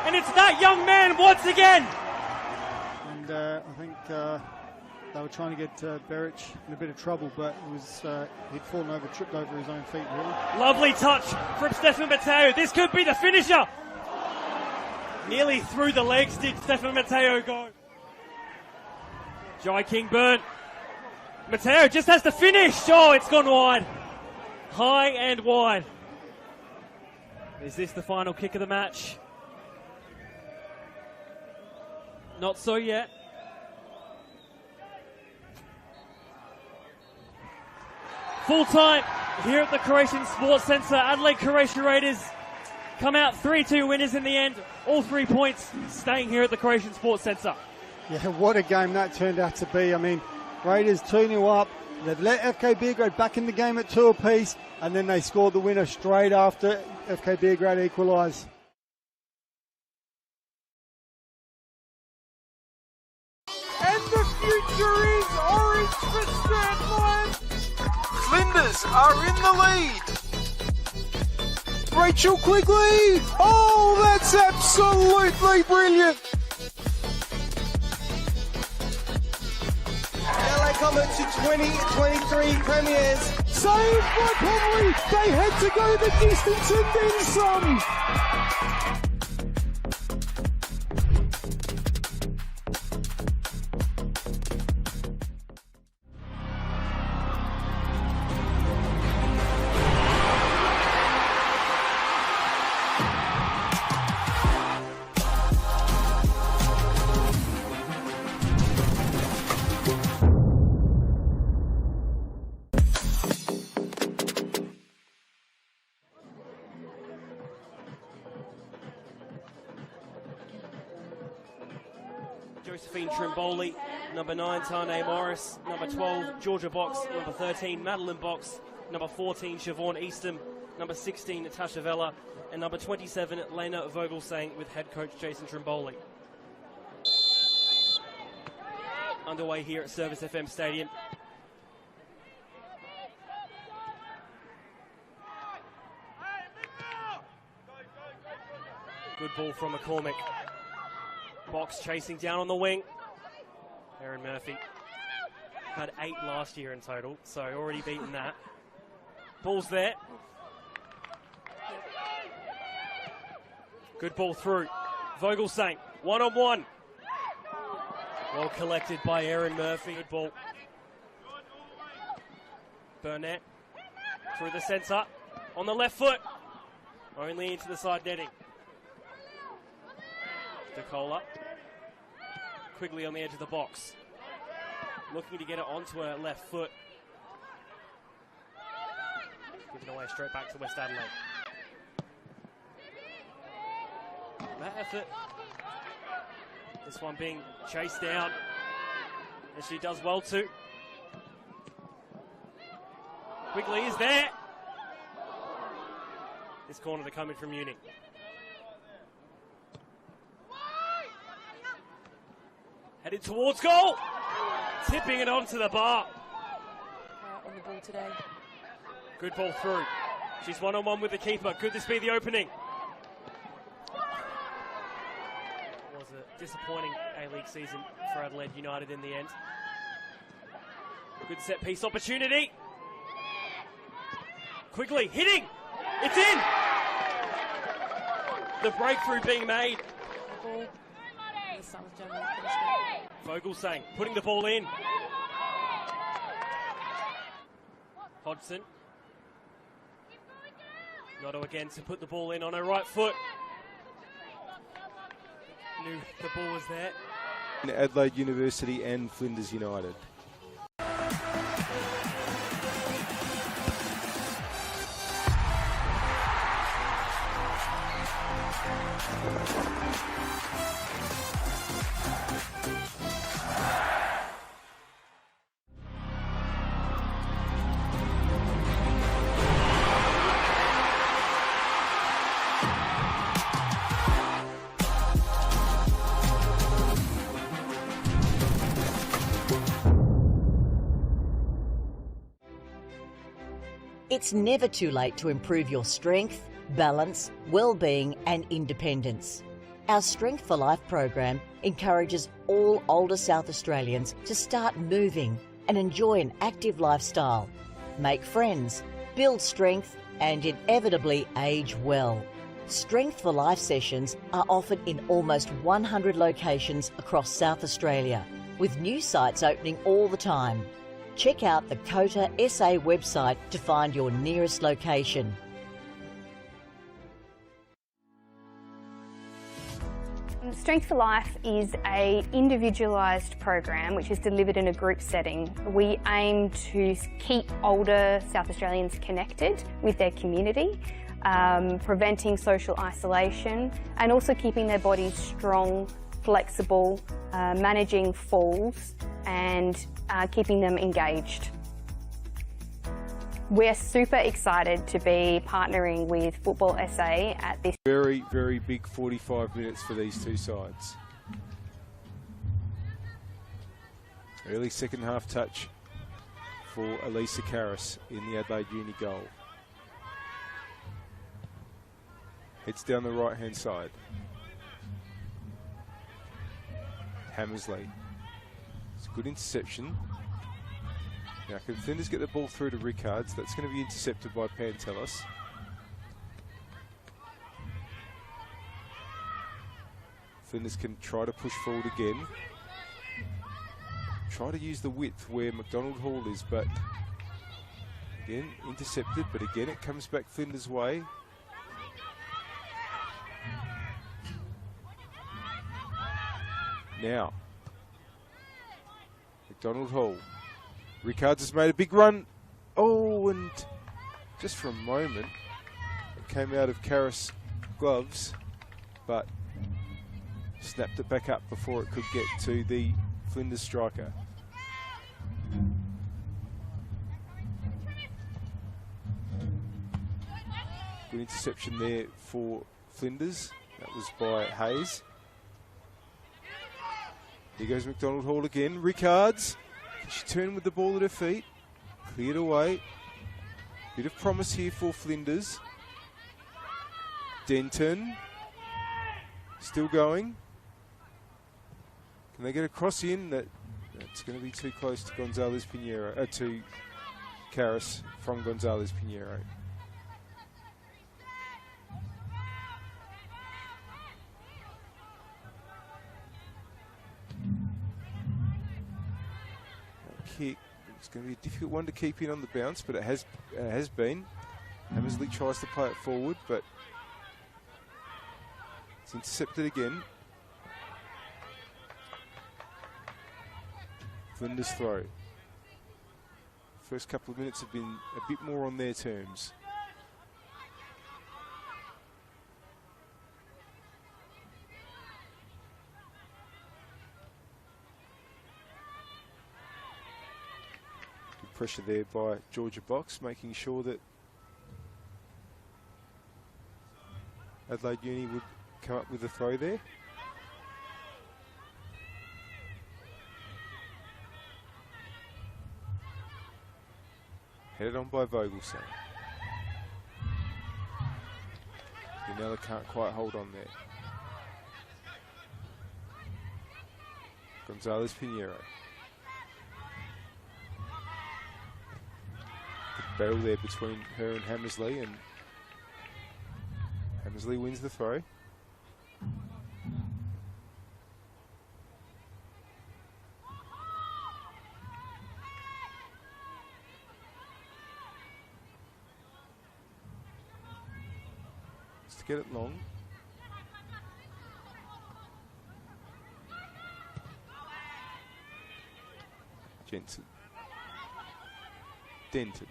And it's that young man once again. And I think they were trying to get Beric in a bit of trouble, but it was he'd fallen over, tripped over his own feet, really. Lovely touch from Stefan Matteo. This could be the finisher. Nearly through the legs did Stefan Matteo go. Jai King-Burn. Matteo just has to finish. Oh, it's gone wide. High and wide. Is this the final kick of the match? Not so yet. Full time here at the Croatian Sports Centre. Adelaide Croatia Raiders come out 3-2 winners in the end. All 3 points staying here at the Croatian Sports Centre. Yeah, what a game that turned out to be. I mean, Raiders 2-0 up, They've let FK Beergrade back in the game at 2 apiece, and then they scored the winner straight after FK Beergrade equalised. And the future is orange for Strandline. Flinders are in the lead. Rachel Quigley. Oh, that's absolutely brilliant. LA Comet to 2023 premiers. Saved by Conley. They had to go the distance and then some. Josephine Trimboli, number 9, Tane Morris, number 12, Georgia Box, number 13, Madeline Box, number 14, Siobhan Eastham, number 16, Natasha Vella, and number 27, Lena Vogelsang, with head coach Jason Trimboli. Underway here at Service FM Stadium. Good ball from McCormick. Box chasing down on the wing. Erin Murphy had 8 last year in total, so already beaten that. Ball's there. Good ball through. Vogelsang, 1-on-1. Well collected by Erin Murphy. Good ball. Burnett through the centre. On the left foot. Only into the side netting. DeCola. Quigley on the edge of the box. Looking to get it onto her left foot. Given away straight back to West Adelaide. That effort. This one being chased down. And she does well too. Quigley is there. This corner to come in from Uni. Headed towards goal. Tipping it onto the bar. On the ball today. Good ball through. She's 1-on-1 with the keeper. Could this be the opening? Was a disappointing A-League season for Adelaide United in the end. Good set piece opportunity. Quigley hitting. It's in. The breakthrough being made. Vogelsang putting the ball in. Hodgson. Notto again to put the ball in on her right foot. Knew the ball was there. Adelaide University and Flinders United. It's never too late to improve your strength, balance, well-being and independence. Our Strength for Life program encourages all older South Australians to start moving and enjoy an active lifestyle, make friends, build strength and inevitably age well. Strength for Life sessions are offered in almost 100 locations across South Australia, with new sites opening all the time. Check out the COTA SA website to find your nearest location. Strength for Life is an individualised program which is delivered in a group setting. We aim to keep older South Australians connected with their community, preventing social isolation and also keeping their bodies strong, flexible, managing falls and keeping them engaged. We're super excited to be partnering with Football SA at this. Very, very big 45 minutes for these two sides. Early second half touch for Elisa Karras in the Adelaide Uni goal. Heads down the right hand side. Hammersley. It's a good interception. Now can Flinders get the ball through to Rickards? That's going to be intercepted by Pantelis. Flinders can try to push forward again. Try to use the width where McDonald Hall is, but again, intercepted, but again it comes back Flinders' way. Now, McDonald Hall. Rickards has made a big run. Oh, and just for a moment, it came out of Karras' gloves, but snapped it back up before it could get to the Flinders striker. Good interception there for Flinders. That was by Hayes. Here goes McDonald Hall again. Rickards. Can she turn with the ball at her feet? Cleared away. Bit of promise here for Flinders. Denton. Still going. Can they get a cross in? That's going to be too close to Gonzalez Pinheiro, to Karras from Gonzalez Pinheiro. Kick. It's going to be a difficult one to keep in on the bounce, but it has been. Hammersley tries to play it forward, but it's intercepted again. Flinders throw. First couple of minutes have been a bit more on their terms. Good pressure there by Georgia Box, making sure that Adelaide Uni would come up with a throw there. Headed on by Vogelsang. Yanella can't quite hold on there. Gonzalez Pinheiro. Good battle there between her and Hammersley, and Hammersley wins the throw. To get it long. Jensen. Denton.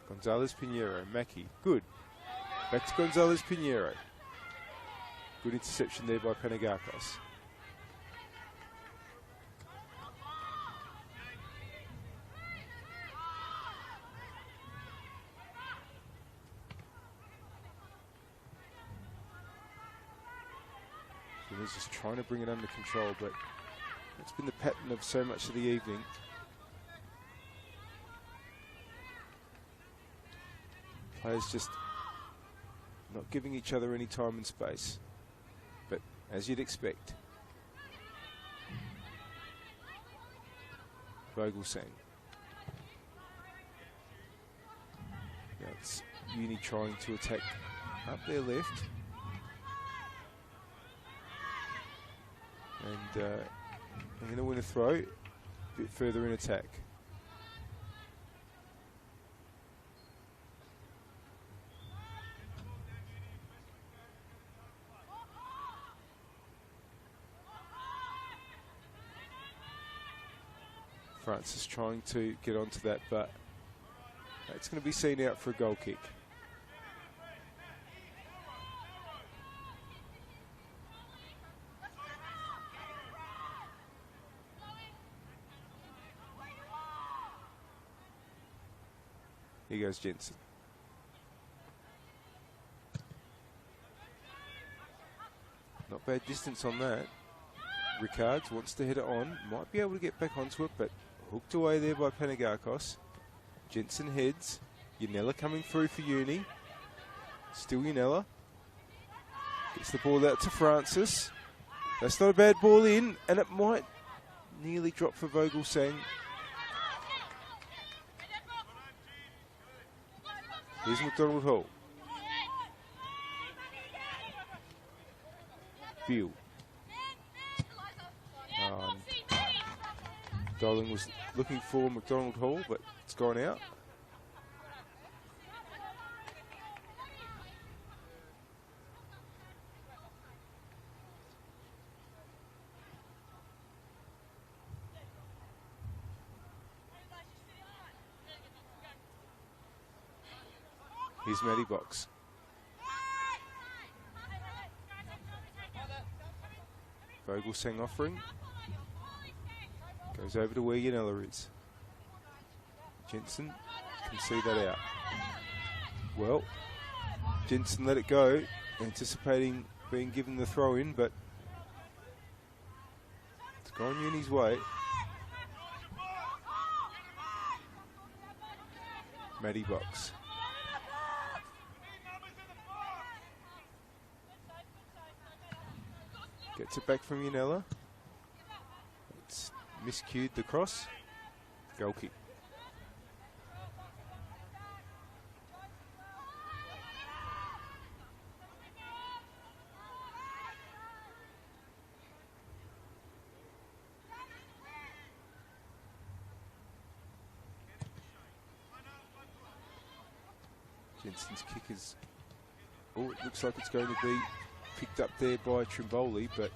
Gonzalez Pinheiro. Mackie. Good. Back to Gonzalez Pinheiro. Good interception there by Panagakos. He's just trying to bring it under control, but it's been the pattern of so much of the evening. Players just not giving each other any time and space, but as you'd expect. Vogelsang. Now it's Uni trying to attack up their left. And I'm going to win a throw, a bit further in attack. Francis trying to get onto that, but it's going to be seen out for a goal kick. Here goes Jensen. Not bad distance on that. Ricards wants to hit it on. Might be able to get back onto it, but hooked away there by Panagakos. Jensen heads. Yanella coming through for Uni. Still Yanella. Gets the ball out to Francis. That's not a bad ball in, and it might nearly drop for Vogelsang. Here's McDonald Hall. Beal. Darling was looking for McDonald Hall, but it's gone out. Here's Matty Box. Vogelsang offering. Goes over to where Yanella is. Jensen can see that out. Well, Jensen let it go, anticipating being given the throw in, but it's gone Uni's way. Matty Box. Gets it back from Yanella. It's miscued the cross. Goal kick. Jensen's kick is... Oh, it looks like it's going to be picked up there by Trimboli, but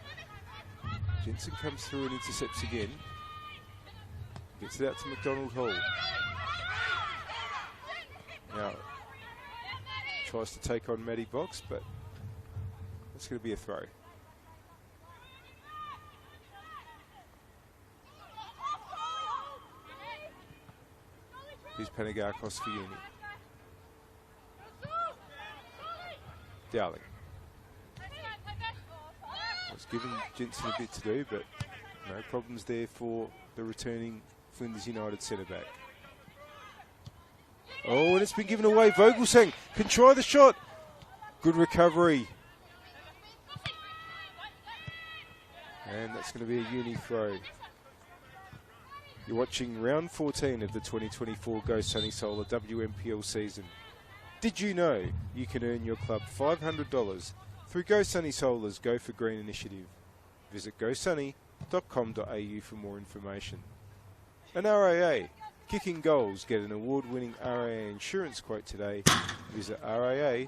Jensen comes through and intercepts again. Gets it out to McDonald Hall. Now, tries to take on Matty Box, but it's going to be a throw. Here's Panagakos for Uni. Dowling. Was given Jensen a bit to do, but no problems there for the returning Flinders United centre-back. Oh, and it's been given away. Vogelsang can try the shot. Good recovery. And that's going to be a Uni throw. You're watching round 14 of the 2024 Go Sunny Solar WMPL season. Did you know you can earn your club $500 through Go Sunny Solar's Go for Green initiative? Visit gosunny.com.au for more information. An RAA, kicking goals, get an award-winning RAA insurance quote today. Visit raa.com.au.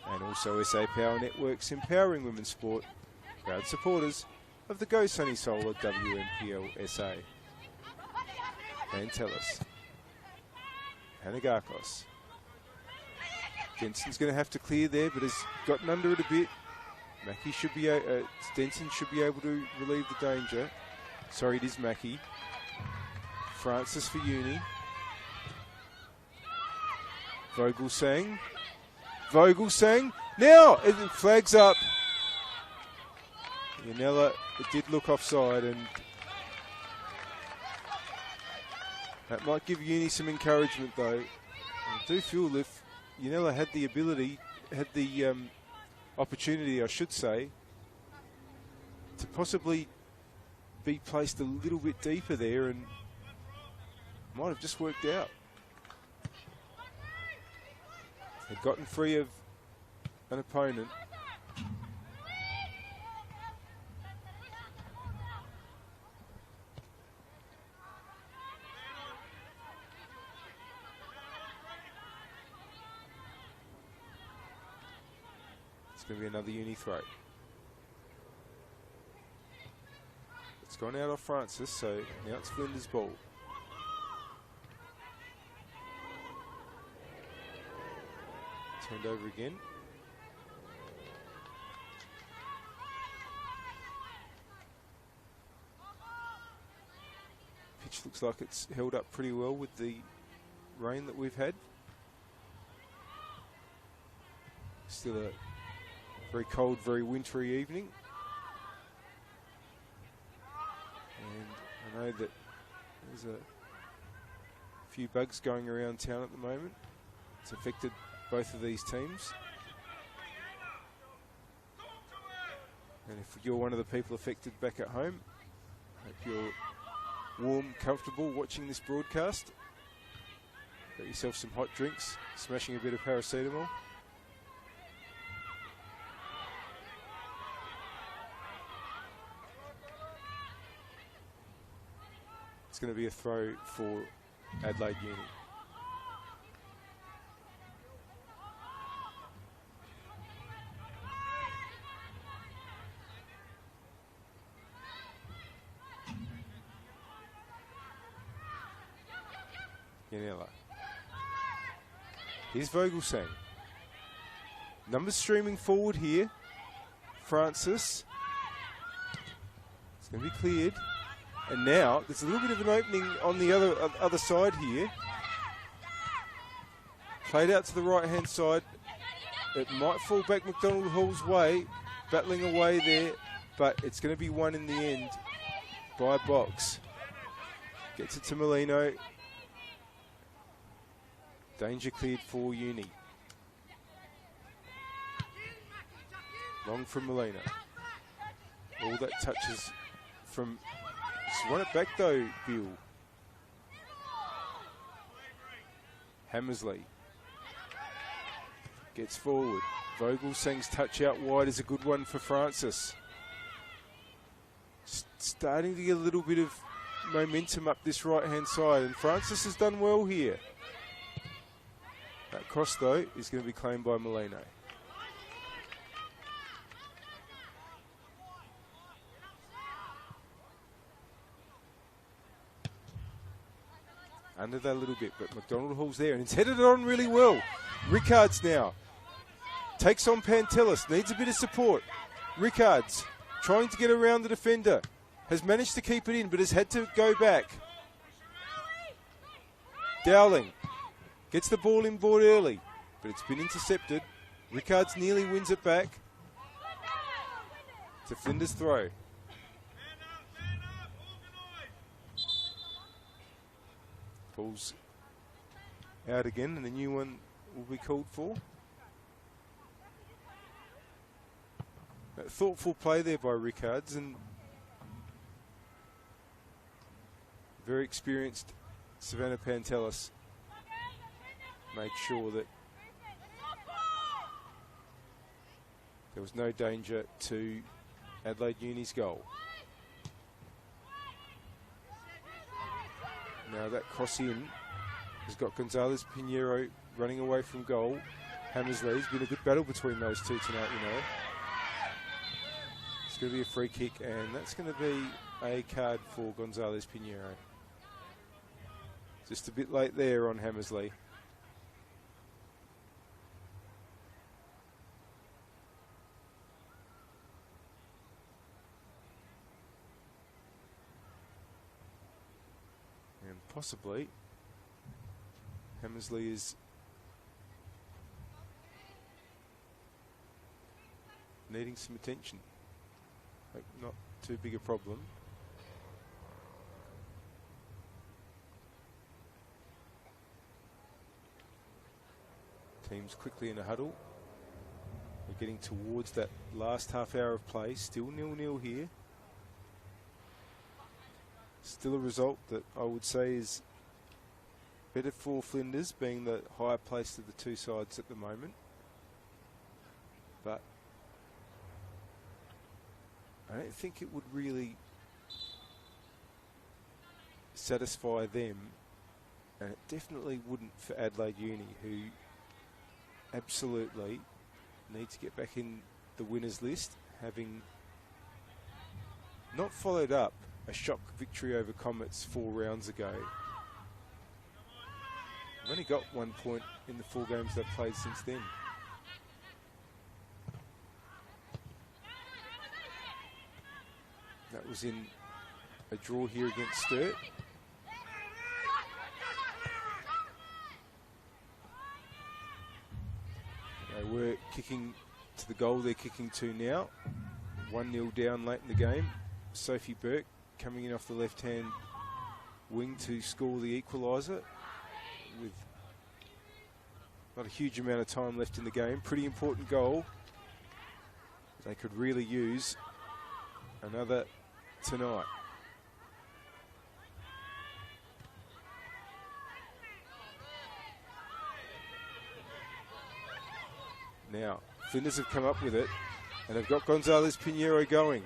And also SA Power Networks, empowering women's sport, proud supporters of the Go Sunny Solar WMPLSA. And tell us. Panagakos. Jensen's going to have to clear there, but has gotten under it a bit. Mackie should be, Stenson should be able to relieve the danger. Sorry, it is Mackie. Francis for Uni. Vogelsang. Vogelsang. Now, it flags up. Yanella, it did look offside, and that might give Uni some encouragement, though. I do feel if Yanella had the ability, had the opportunity, I should say, to possibly be placed a little bit deeper there, and might have just worked out. Had gotten free of an opponent. It's going to be another Uni throw. It's gone out off Francis, so now it's Flinders' ball. Turned over again. Pitch looks like it's held up pretty well with the rain that we've had. Still a very cold, very wintry evening. And I know that there's a few bugs going around town at the moment. It's affected both of these teams. And if you're one of the people affected back at home, hope you're warm, comfortable watching this broadcast. Got yourself some hot drinks, smashing a bit of paracetamol. It's going to be a throw for Adelaide Uni. Yanella. Here's Vogelsang. Numbers streaming forward here. Francis. It's going to be cleared. And now there's a little bit of an opening on the other side here. Played out to the right-hand side. It might fall back McDonald Hall's way. Battling away there. But it's going to be won in the end by Box. Gets it to Molino. Danger cleared for Uni. Long from Molina. All that touches from... Just run it back though, Bill. Hammersley. Gets forward. Vogelsang's touch out wide is a good one for Francis. Starting to get a little bit of momentum up this right-hand side, and Francis has done well here. That cross, though, is going to be claimed by Molino. Under that a little bit, but McDonald Hall's there, and it's headed on really well. Rickards now takes on Pantelis, needs a bit of support. Rickards trying to get around the defender, has managed to keep it in, but has had to go back. Dowling gets the ball in board early, but it's been intercepted. Rickards nearly wins it back. It's a Flinders throw. Ball's out again, and a new one will be called for. A thoughtful play there by Rickards, and very experienced Savannah Pantelis made sure that there was no danger to Adelaide Uni's goal. Now that cross in has got Gonzalez Pinheiro running away from goal. Hammersley's been a good battle between those two tonight, you know. It's going to be a free kick, and that's going to be a card for Gonzalez Pinheiro. Just a bit late there on Hammersley. And possibly Hammersley is needing some attention. Hope not too big a problem. Teams quickly in a huddle. We're getting towards that last half hour of play. Still 0-0 here. Still a result that I would say is better for Flinders, being the higher placed of the two sides at the moment. But I don't think it would really satisfy them, and it definitely wouldn't for Adelaide Uni, who absolutely need to get back in the winners list, having not followed up a shock victory over Comets 4 rounds ago. They've only got 1 point in the 4 games they've played since then. That was in a draw here against Sturt. They were kicking to the goal they're kicking to now. 1-0 down late in the game. Sophie Burke coming in off the left-hand wing to score the equaliser with not a huge amount of time left in the game. Pretty important goal. They could really use another tonight. Now, Flinders have come up with it and have got Gonzalez Pinheiro going.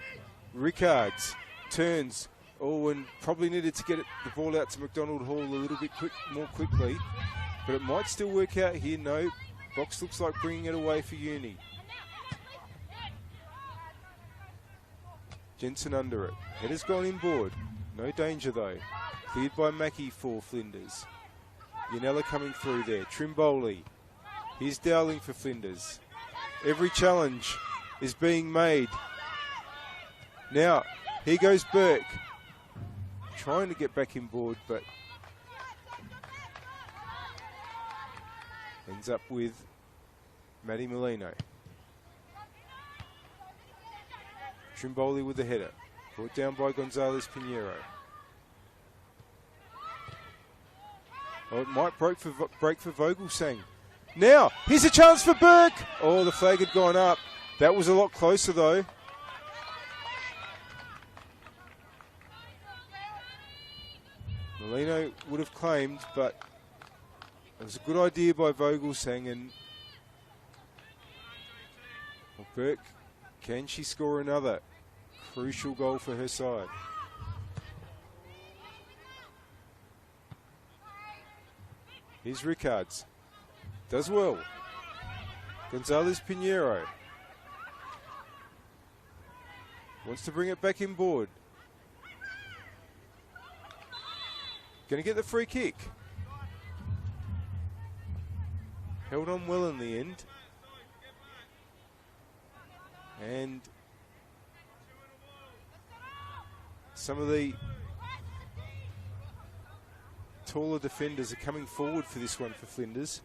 Rickards turns. Oh, and probably needed to get the ball out to McDonald Hall a little bit more quickly. But it might still work out here. No, Box looks like bringing it away for Uni. Jensen under it. Header's gone inboard. No danger though. Cleared by Mackie for Flinders. Yanella coming through there. Trimboli. Here's Dowling for Flinders. Every challenge is being made. Now, here goes Burke. Trying to get back inboard, but ends up with Maddie Molino. Trimboli with the header. Brought down by Gonzalez Pinheiro. Oh, it might break for Vogelsang. Now, here's a chance for Burke. Oh, the flag had gone up. That was a lot closer though. Molino would have claimed, but it was a good idea by Vogelsang. And well, Burke, can she score another crucial goal for her side? Here's Rickards. Does well. Gonzalez Pinheiro wants to bring it back inboard. Going to get the free kick. Held on well in the end. And some of the taller defenders are coming forward for this one for Flinders.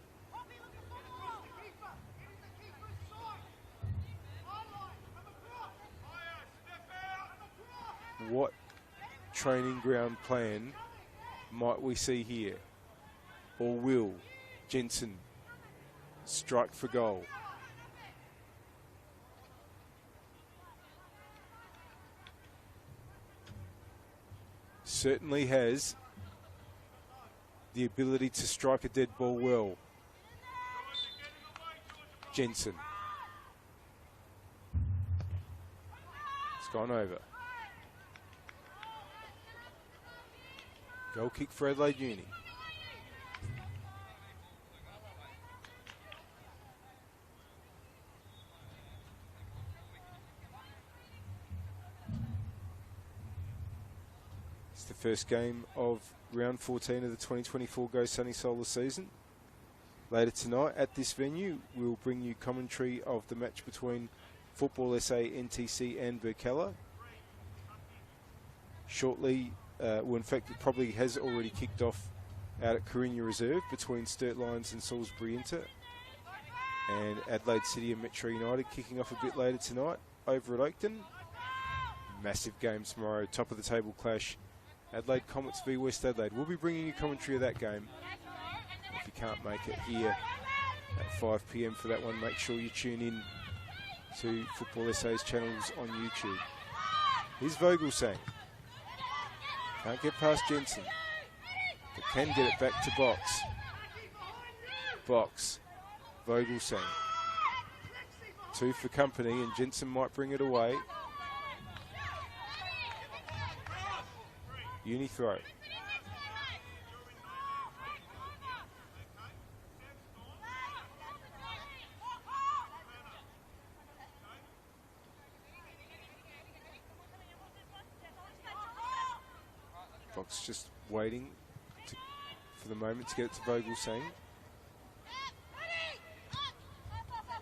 What training ground plan might we see here? Or will Jensen strike for goal? Certainly has the ability to strike a dead ball well. Jensen. It's gone over. Goal kick for Adelaide Uni. It's the first game of round 14 of the 2024 Go Sunny Solar season. Later tonight at this venue, we'll bring you commentary of the match between Football SA, NTC and Burkella. Shortly, well, in fact, it probably has already kicked off out at Corinna Reserve between Sturt Lions and Salisbury Inter. And Adelaide City and Metro United kicking off a bit later tonight over at Oakton. Massive game tomorrow, top of the table clash. Adelaide Comets v West Adelaide. We'll be bringing you commentary of that game. If you can't make it here at 5 p.m. for that one, make sure you tune in to Football SA's channels on YouTube. Here's Vogelsang. Can't get past Jensen, but can get it back to Box. Box, Vogelsang. 2 for company, and Jensen might bring it away. Uni throw. Box just waiting for the moment to get it to Vogelsang.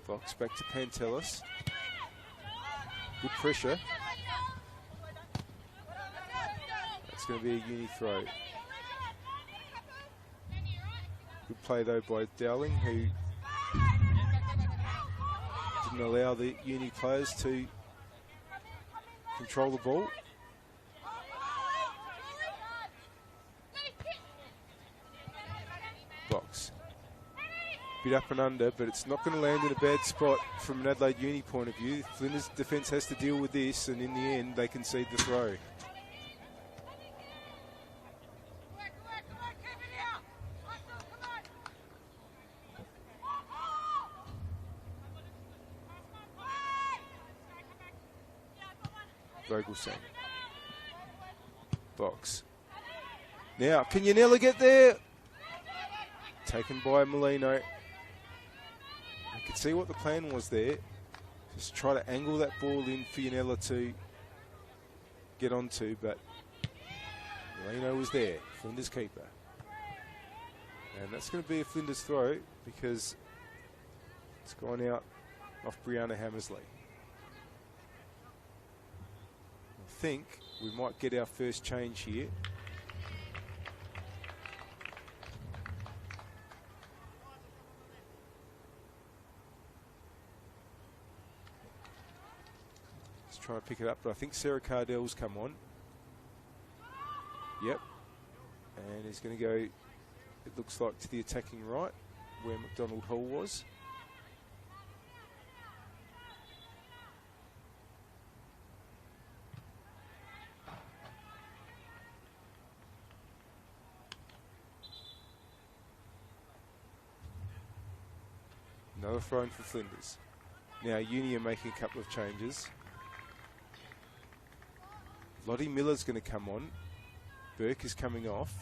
Box back to Pantelis. Good pressure. That's going to be a Uni throw. Good play though by Dowling, who and allow the uni players to control the ball. Box. Bit up and under, but it's not going to land in a bad spot from an Adelaide Uni point of view. Flinders defence has to deal with this, and in the end, they concede the throw. Vogelsang. Box. Now, can Yanella get there? Taken by Molino. You could see what the plan was there. Just try to angle that ball in for Yanella to get onto, but Molino was there, Flinders keeper. And that's going to be a Flinders throw because it's gone out off Brianna Hammersley. I think we might get our first change here. Let's try to pick it up, but I think Sarah Cardell's come on. Yep. And he's going to go, it looks like, to the attacking right, where McDonald Hall was. Another throw in for Flinders. Now Uni are making a couple of changes. Lottie Miller's going to come on. Burke is coming off.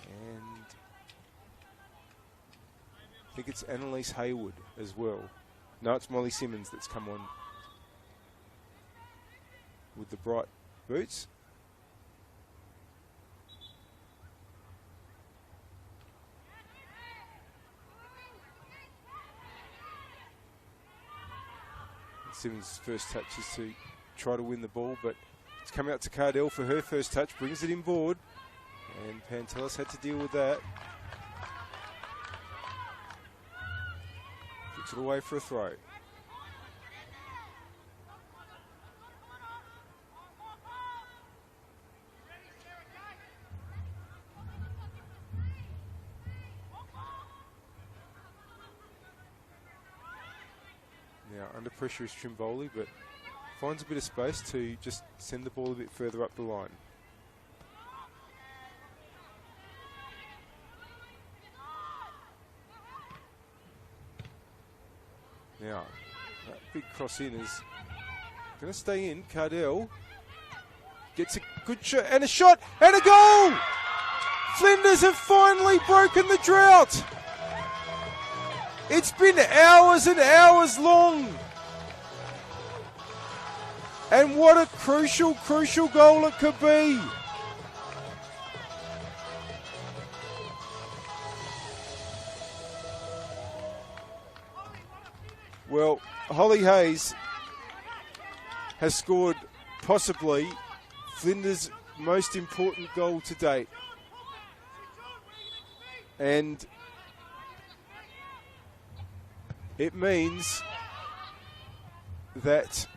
And I think it's Annalise Hayward as well. No, it's Molly Simmons that's come on with the bright boots. Simmons' first touch is to try to win the ball, but it's come out to Cardell for her first touch, brings it inboard, and Pantelis had to deal with that. Kicks it away for a throw. Now under pressure is Trimboli, but finds a bit of space to just send the ball a bit further up the line. Now, that big cross in is going to stay in. Cardell gets a good shot and a goal! Flinders have finally broken the drought. It's been hours and hours long. And what a crucial, crucial goal it could be. Well, Holly Hayes has scored possibly Flinders' most important goal to date. And it means that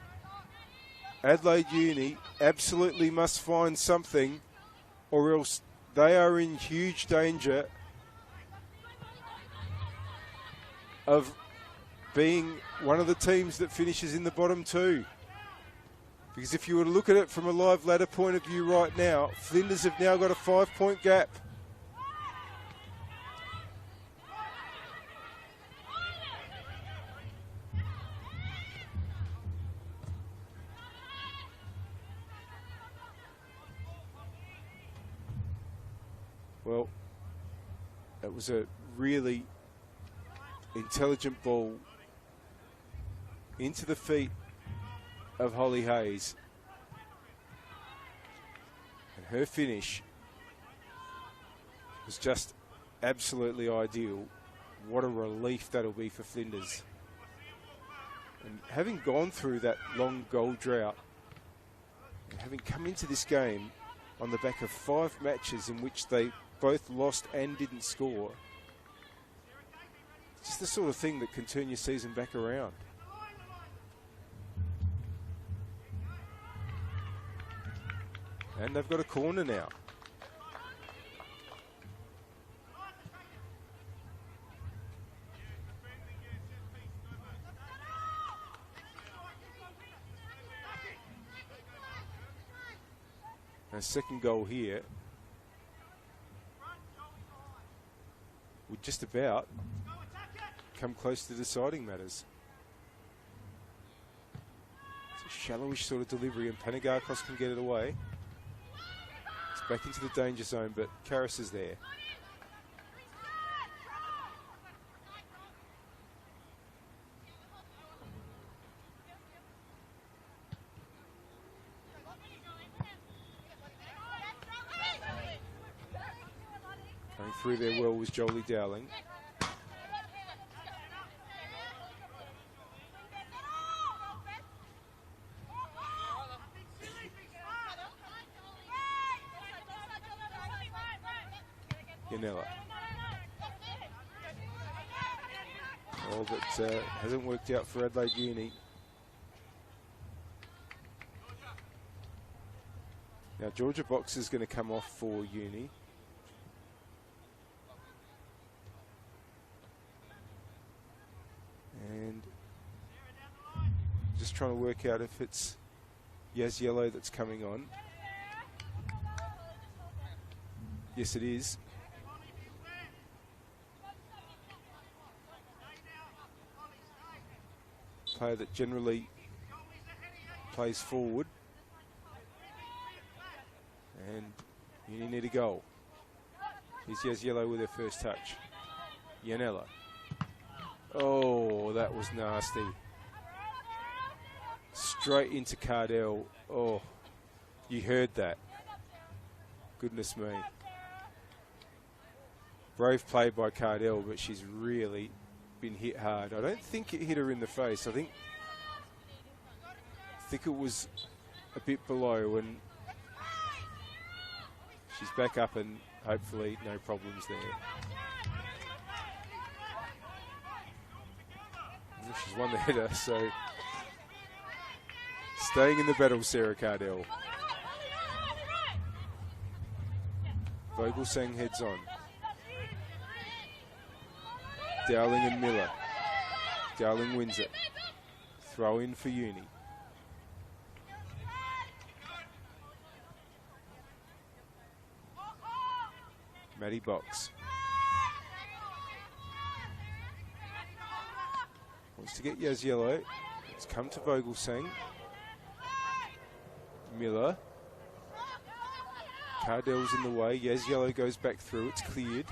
Adelaide Uni absolutely must find something, or else they are in huge danger of being one of the teams that finishes in the bottom two. Because if you were to look at it from a live ladder point of view right now, Flinders have now got a 5-point gap. Well, it was a really intelligent ball into the feet of Holly Hayes. And her finish was just absolutely ideal. What a relief that'll be for Flinders. And having gone through that long goal drought, and having come into this game on the back of 5 matches in which they both lost and didn't score, Just the sort of thing that can turn your season back around. And they've got a corner now. And a second goal here would just about come close to deciding matters. It's a shallowish sort of delivery, and Panagakos can get it away. It's back into the danger zone, but Karras is there. Going through there well was Jolie Dowling. Yanella. Oh, but hasn't worked out for Adelaide Uni. Now Georgia Box is going to come off for Uni. And just trying to work out if it's Yaz Yellow that's coming on. Yes, it is. Player that generally plays forward. And Uni need a goal. Here's Yaz Yellow with her first touch. Yanella. Oh, that was nasty. Straight into Cardell. Oh, you heard that. Goodness me. Brave play by Cardell, but she's really been hit hard. I don't think it hit her in the face. I think it was a bit below, and she's back up and hopefully no problems there. She's won the header, so staying in the battle, Sarah Cardell. Vogelsang heads on. Dowling and Miller. Dowling wins it. Throw in for Uni. Maddie Box. Wants to get Yaz Yellow. It's come to Vogelsang. Miller. Cardell's in the way. Yaz Yellow goes back through. It's cleared.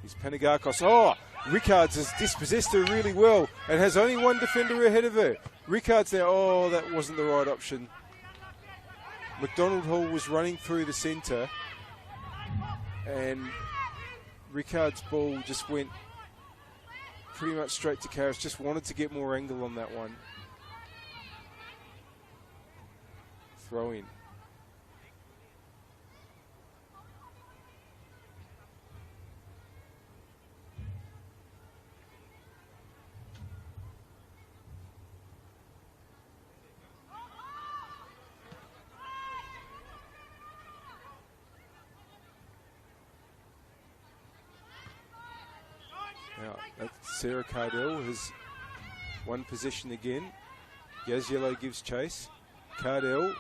Here's Panagakos. Oh, Rickards has dispossessed her really well and has only one defender ahead of her. Rickards there. Oh, that wasn't the right option. McDonald Hall was running through the centre and Rickards' ball just went pretty much straight to Karras. Just wanted to get more angle on that one. Throw in. Now, Sarah Cardell has won possession again. Yaz Yellow gives chase. Cardell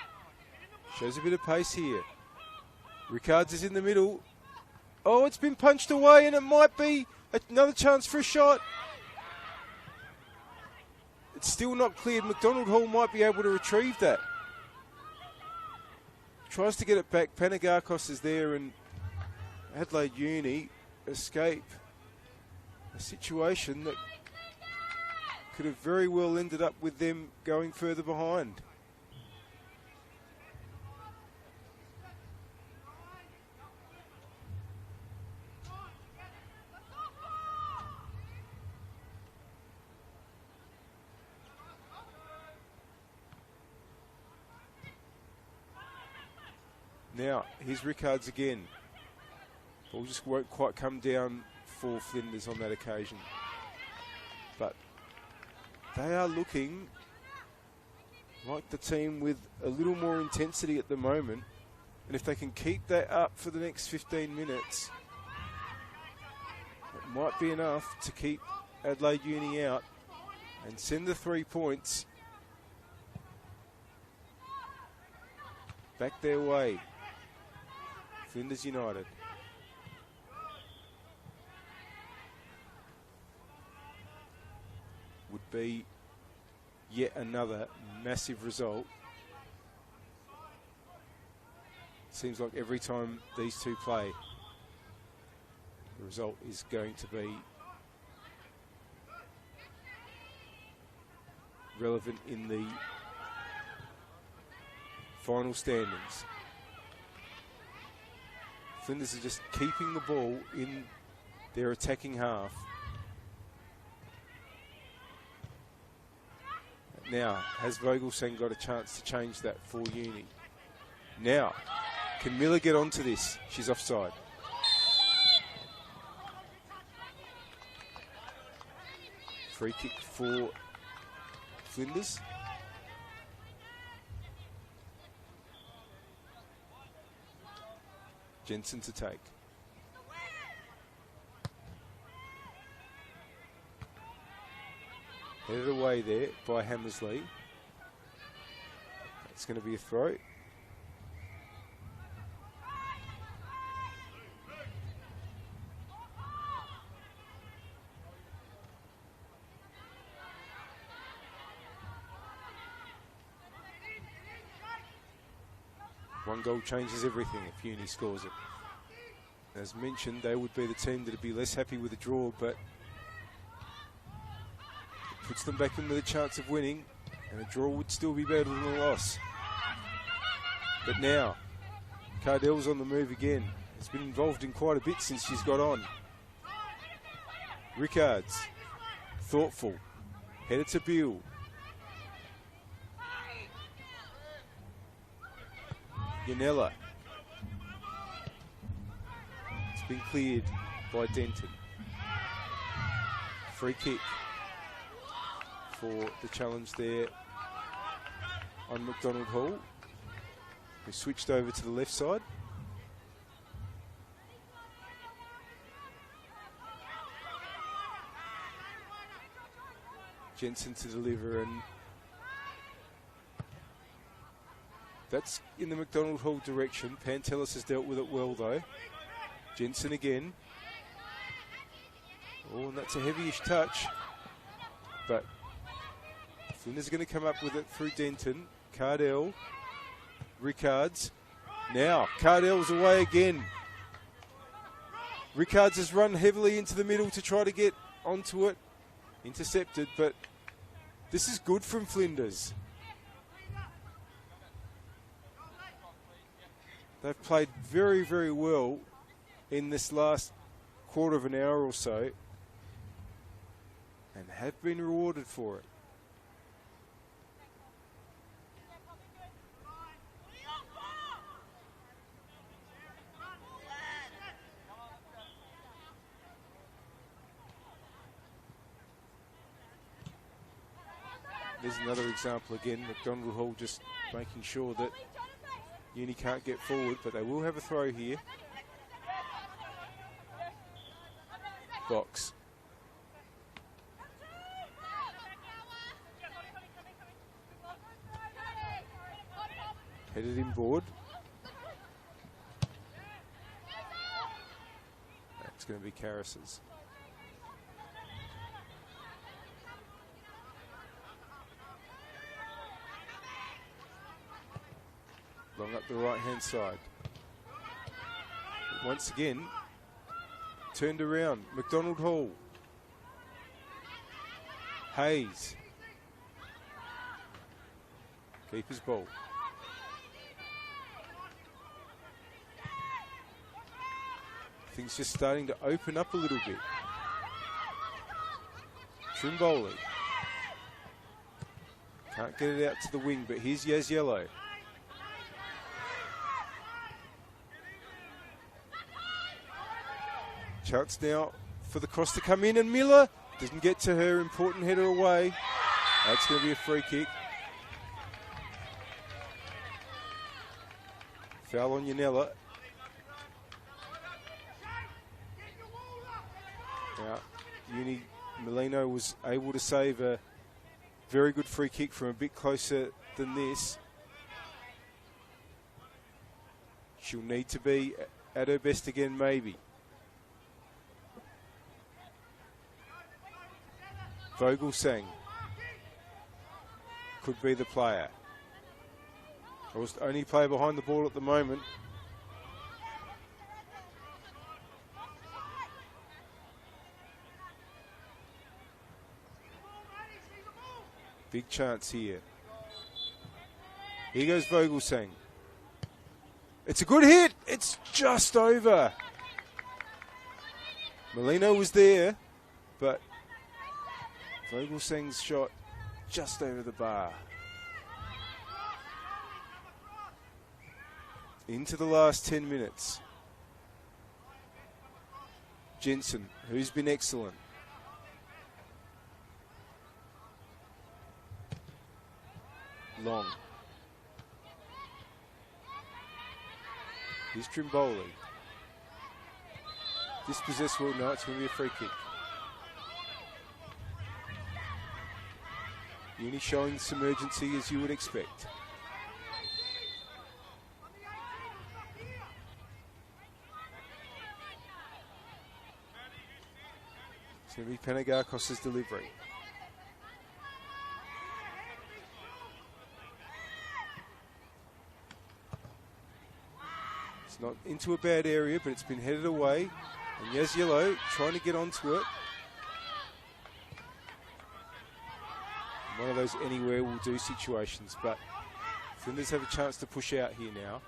shows a bit of pace here. Rickards is in the middle. Oh, it's been punched away and it might be another chance for a shot. It's still not cleared. McDonald Hall might be able to retrieve that. Tries to get it back. Panagakos is there and Adelaide Uni escape a situation that could have very well ended up with them going further behind. Now, here's Rickards again. Ball just won't quite come down for Flinders on that occasion. But they are looking like the team with a little more intensity at the moment. And if they can keep that up for the next 15 minutes, it might be enough to keep Adelaide Uni out and send the 3 points back their way. Flinders United. Would be yet another massive result. Seems like every time these two play, the result is going to be relevant in the final standings. Flinders are just keeping the ball in their attacking half. Now, has Vogelsang got a chance to change that for Uni? Now, can Miller get onto this? She's offside. Free kick for Flinders. Jensen to take. Headed away there by Hammersley. It's going to be a throw. One goal changes everything if Uni scores it. As mentioned, they would be the team that would be less happy with a draw, but it puts them back in with a chance of winning, and a draw would still be better than a loss. But now, Cardell's on the move again. Has been involved in quite a bit since she's got on. Rickards, thoughtful, headed to Beale. Yanella. It's been cleared by Denton. Free kick for the challenge there on McDonald Hall, who switched over to the left side. Jensen to deliver, and that's in the McDonald Hall direction. Pantelis has dealt with it well though. Jensen again. Oh, and that's a heavyish touch. But Flinders are going to come up with it through Denton. Cardell. Rickards. Now, Cardell's away again. Rickards has run heavily into the middle to try to get onto it. Intercepted, but this is good from Flinders. They've played very, very well in this last quarter of an hour or so and have been rewarded for it. There's another example again. McDonald Hall just making sure that Uni can't get forward, but they will have a throw here. Box. Headed inboard. That's going to be Karras's. Long up the right-hand side. But once again, turned around. McDonald Hall. Hayes. Keeper's ball. Things just starting to open up a little bit. Trimboli. Can't get it out to the wing, but here's Yaziello. Chance now for the cross to come in, and Miller doesn't get to her. Important header away. That's going to be a free kick. Foul on Yanella. Now, Molino was able to save a very good free kick from a bit closer than this. She'll need to be at her best again, maybe. Vogelsang could be the player. Or was the only player behind the ball at the moment. Big chance here. Here goes Vogelsang. It's a good hit. It's just over. Molino was there, but Vogelsang's shot just over the bar. Into the last 10 minutes. Jensen, who's been excellent. Long. Here's Trimboli. Dispossessed, well, no, it's going to be a free kick. Uni showing some urgency as you would expect. It's going to be Panagakos' delivery. It's not into a bad area, but it's been headed away. And Yaziello trying to get onto it. One of those anywhere will do situations, but Flinders have a chance to push out here now.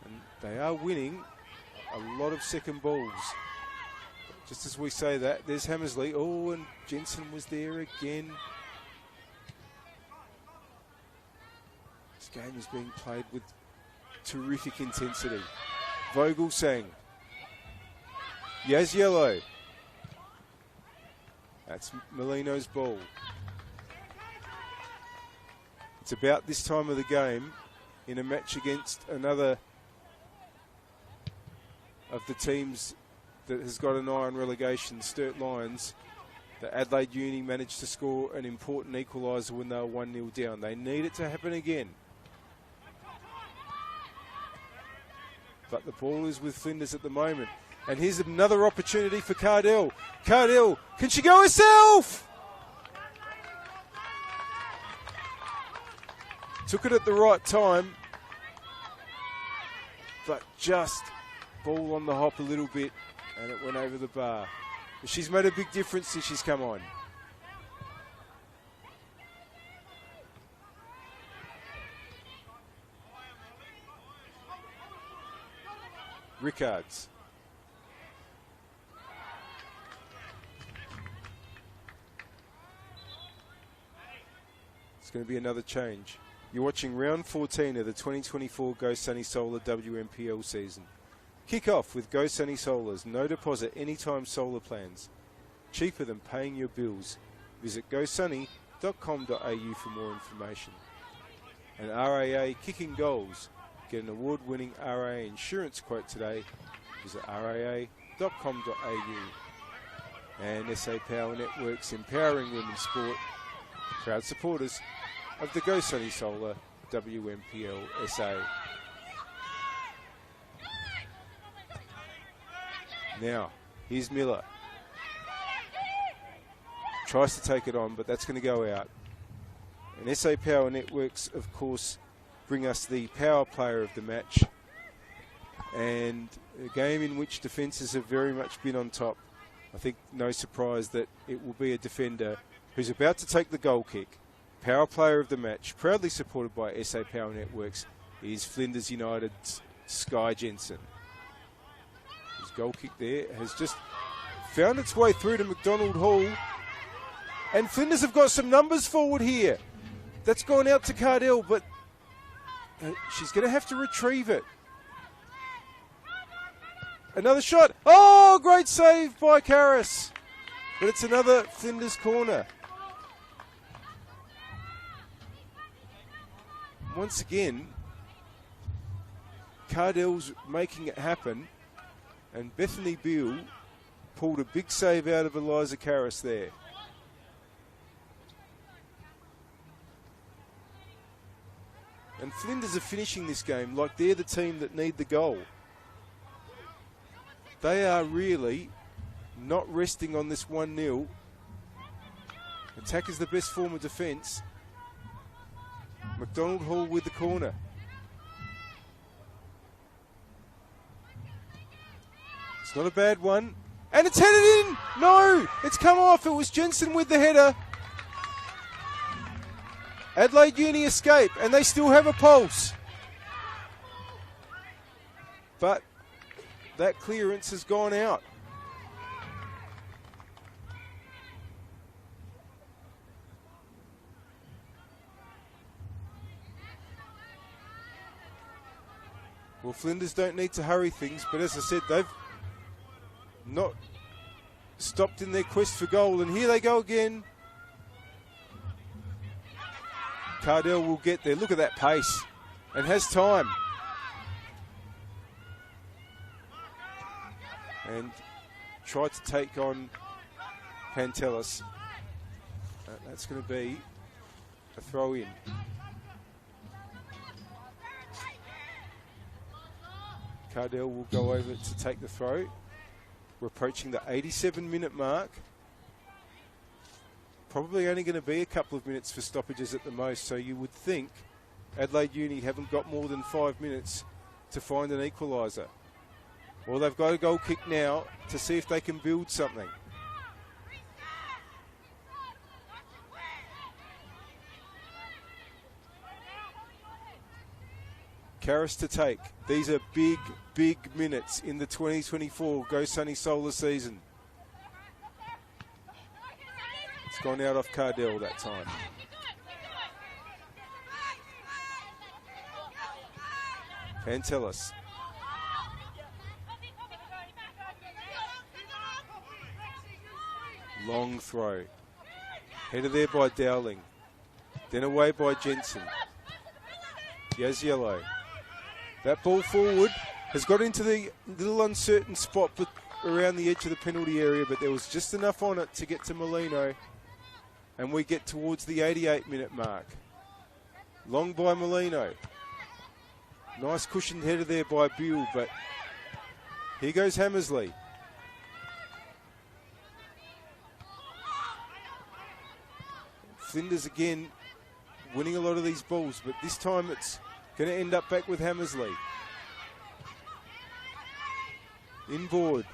And they are winning a lot of second balls. Just as we say that, there's Hammersley. Oh, and Jensen was there again. This game is being played with terrific intensity. Vogelsang. Yaziello. That's Molino's ball. It's about this time of the game in a match against another of the teams that has got an eye on relegation, Sturt Lions, that Adelaide Uni managed to score an important equaliser when they were 1-0 down. They need it to happen again. But the ball is with Flinders at the moment. And here's another opportunity for Cardell. Cardell, can she go herself? Took it at the right time, but just ball on the hop a little bit, and it went over the bar. But she's made a big difference since she's come on. Rickards. It's going to be another change. You're watching round 14 of the 2024 Go Sunny Solar WMPL season. Kick off with Go Sunny Solar's no deposit anytime solar plans. Cheaper than paying your bills. Visit gosunny.com.au for more information. And RAA Kicking Goals. Get an award-winning RAA insurance quote today. Visit raa.com.au. And SA Power Networks, empowering women's sport. Proud supporters of the Go Sunny Solar WMPLSA. Now, here's Miller. Tries to take it on, but that's going to go out. And SA Power Networks, of course, bring us the power player of the match. And a game in which defences have very much been on top. I think no surprise that it will be a defender who's about to take the goal kick. Power player of the match, proudly supported by SA Power Networks, is Flinders United's Sky Jensen. His goal kick there has just found its way through to McDonald Hall. And Flinders have got some numbers forward here. That's gone out to Cardell, but she's going to have to retrieve it. Another shot. Oh, great save by Karras. But it's another Flinders corner. Once again, Cardell's making it happen. And Bethany Beale pulled a big save out of Eliza Karras there. And Flinders are finishing this game like they're the team that need the goal. They are really not resting on this 1-0. Attack is the best form of defence. McDonald Hall with the corner. It's not a bad one. And it's headed in! No! It's come off. It was Jensen with the header. Adelaide Uni escape, and they still have a pulse. But that clearance has gone out. Well, Flinders don't need to hurry things, but as I said, they've not stopped in their quest for goal, and here they go again. Cardell will get there. Look at that pace. And has time. And tried to take on Pantelis. That's going to be a throw in. Cardell will go over to take the throw. We're approaching the 87-minute mark. Probably only going to be a couple of minutes for stoppages at the most, so you would think Adelaide Uni haven't got more than 5 minutes to find an equaliser. Well, they've got a goal kick now to see if they can build something. Karras to take. These are big, big minutes in the 2024 Go Sunny Solar season. It's gone out off Cardell that time. Pantelis. Long throw. Header there by Dowling. Then away by Jensen. Yaziello. That ball forward has got into the little uncertain spot around the edge of the penalty area, but there was just enough on it to get to Molino. And we get towards the 88-minute mark. Long by Molino. Nice cushioned header there by Buell, but here goes Hammersley. Flinders again winning a lot of these balls, but this time it's going to end up back with Hammersley. Inboard.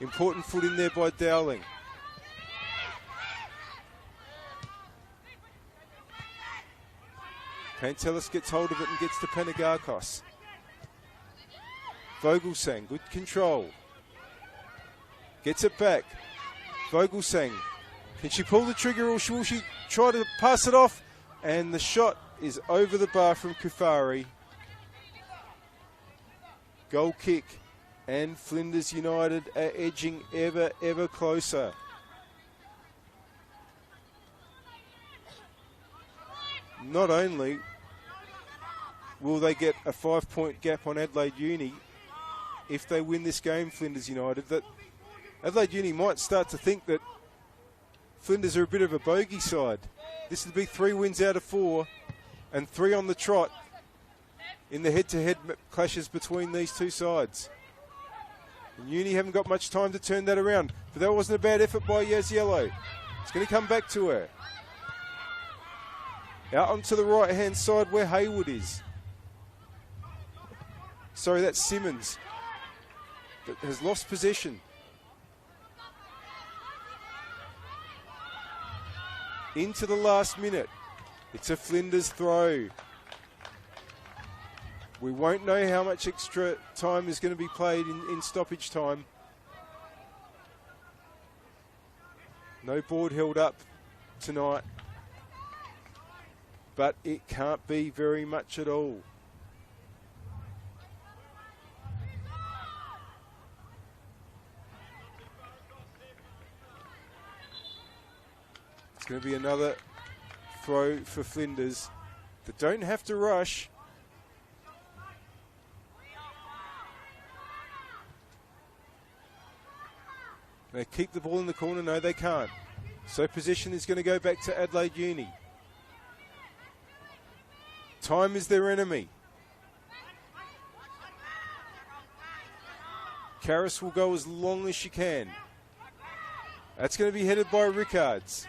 Important foot in there by Dowling. Pantelis gets hold of it and gets to Panagakos. Vogelsang, good control. Gets it back. Vogelsang. Can she pull the trigger or will she try to pass it off? And the shot is over the bar from Kufari. Goal kick. And Flinders United are edging ever, ever closer. Not only will they get a 5-point gap on Adelaide Uni if they win this game, Flinders United, that Adelaide Uni might start to think that Flinders are a bit of a bogey side. This would be 3 wins out of 4 and 3 on the trot in the head-to-head clashes between these two sides. And Uni haven't got much time to turn that around, but that wasn't a bad effort by Yaziello. It's going to come back to her. Out onto the right-hand side where Hayward is. Sorry, that's Simmons. But has lost possession. Into the last minute. It's a Flinders throw. We won't know how much extra time is going to be played in stoppage time. No board held up tonight. But it can't be very much at all. going to be another throw for Flinders. They don't have to rush. They keep the ball in the corner. No, they can't. So possession is going to go back to Adelaide Uni. Time is their enemy. Karras will go as long as she can. That's going to be headed by Rickards.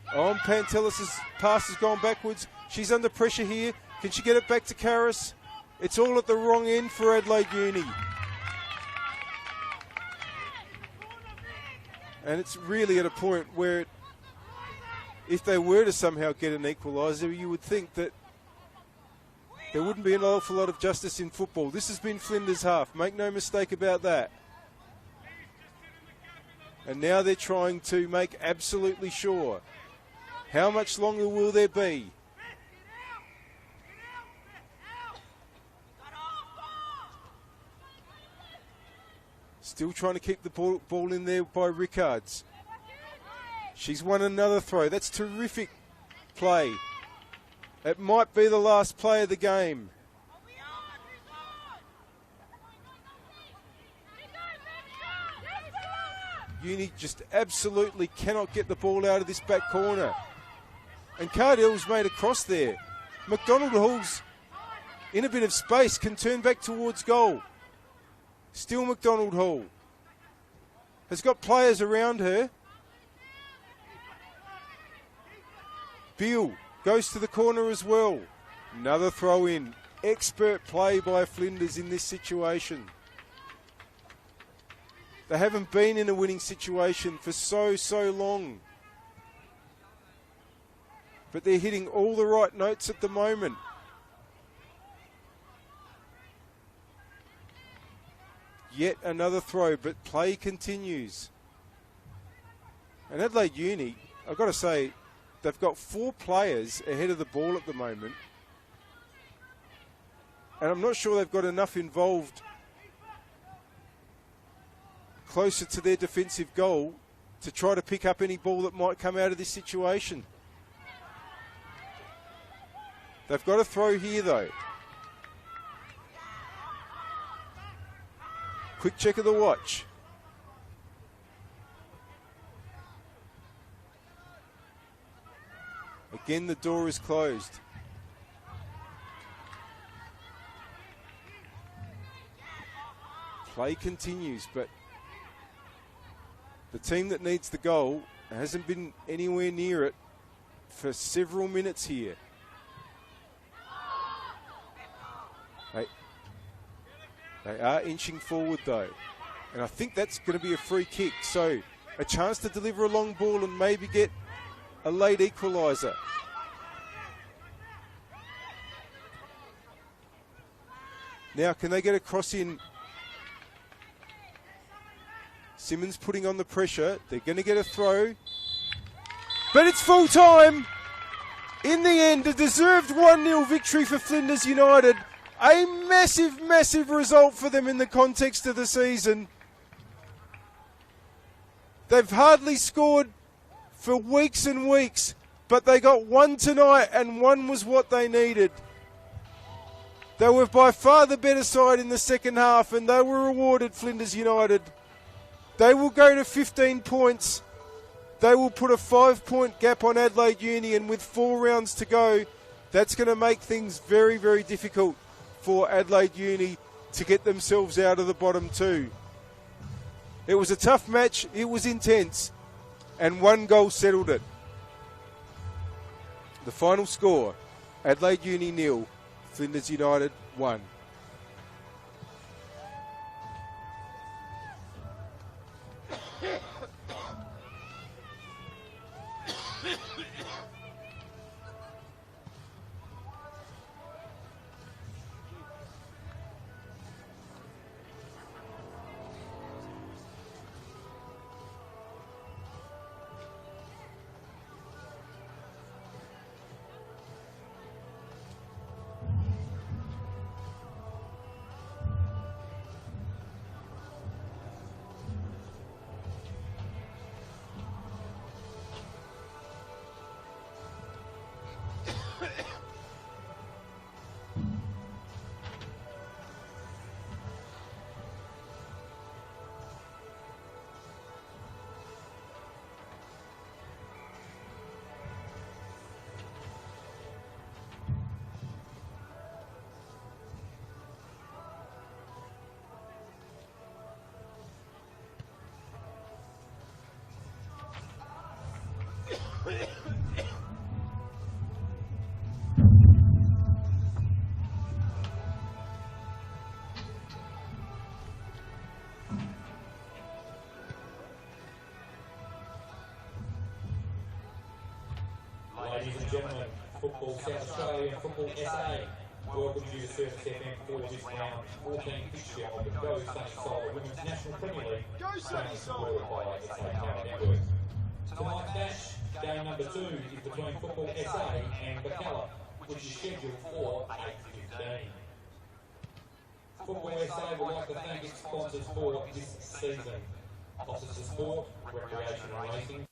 Pantelis' pass has gone backwards. She's under pressure here. Can she get it back to Karras? It's all at the wrong end for Adelaide Uni. And it's really at a point where if they were to somehow get an equaliser, you would think that there wouldn't be an awful lot of justice in football. This has been Flinders' half. Make no mistake about that. And now they're trying to make absolutely sure. How much longer will there be? Still trying to keep the ball in there by Rickards. She's won another throw. That's terrific play. It might be the last play of the game. Uni just absolutely cannot get the ball out of this back corner. And Cardell's made a cross there. McDonald Hall's in a bit of space, can turn back towards goal. Still McDonald Hall. Has got players around her. Beale goes to the corner as well. Another throw in. Expert play by Flinders in this situation. They haven't been in a winning situation for so long. But they're hitting all the right notes at the moment. Yet another throw, but play continues. And Adelaide Uni, I've got to say, they've got 4 players ahead of the ball at the moment. And I'm not sure they've got enough involved closer to their defensive goal to try to pick up any ball that might come out of this situation. They've got a throw here though. Quick check of the watch. Again, the door is closed. Play continues, but the team that needs the goal hasn't been anywhere near it for several minutes here. They are inching forward though. And I think that's going to be a free kick. So a chance to deliver a long ball and maybe get a late equaliser. Now, can they get a cross in? Simmons putting on the pressure. They're going to get a throw. But it's full time. In the end, a deserved 1-0 victory for Flinders United. A massive result for them in the context of the season. They've hardly scored for weeks and weeks, but they got one tonight, and one was what they needed. They were by far the better side in the second half, and they were rewarded, Flinders United. They will go to 15 points. They will put a 5-point gap on Adelaide Uni, and with 4 rounds to go, that's going to make things very difficult for Adelaide Uni to get themselves out of the bottom 2. It was a tough match, it was intense, and 1 goal settled it. The final score, Adelaide Uni 0, Flinders United 1. football, South Australia and Football SA. Welcome you to Surface FM for this round 14 fixture of the Go Sunny Side Women's National Premier League, currently supported by SA Power Network. Tonight's match, game number 2, is between Football SA and Bacalla, which is scheduled for 8:15. Football SA would like to thank its sponsors for this season: Officer Sport, Recreation and Racing.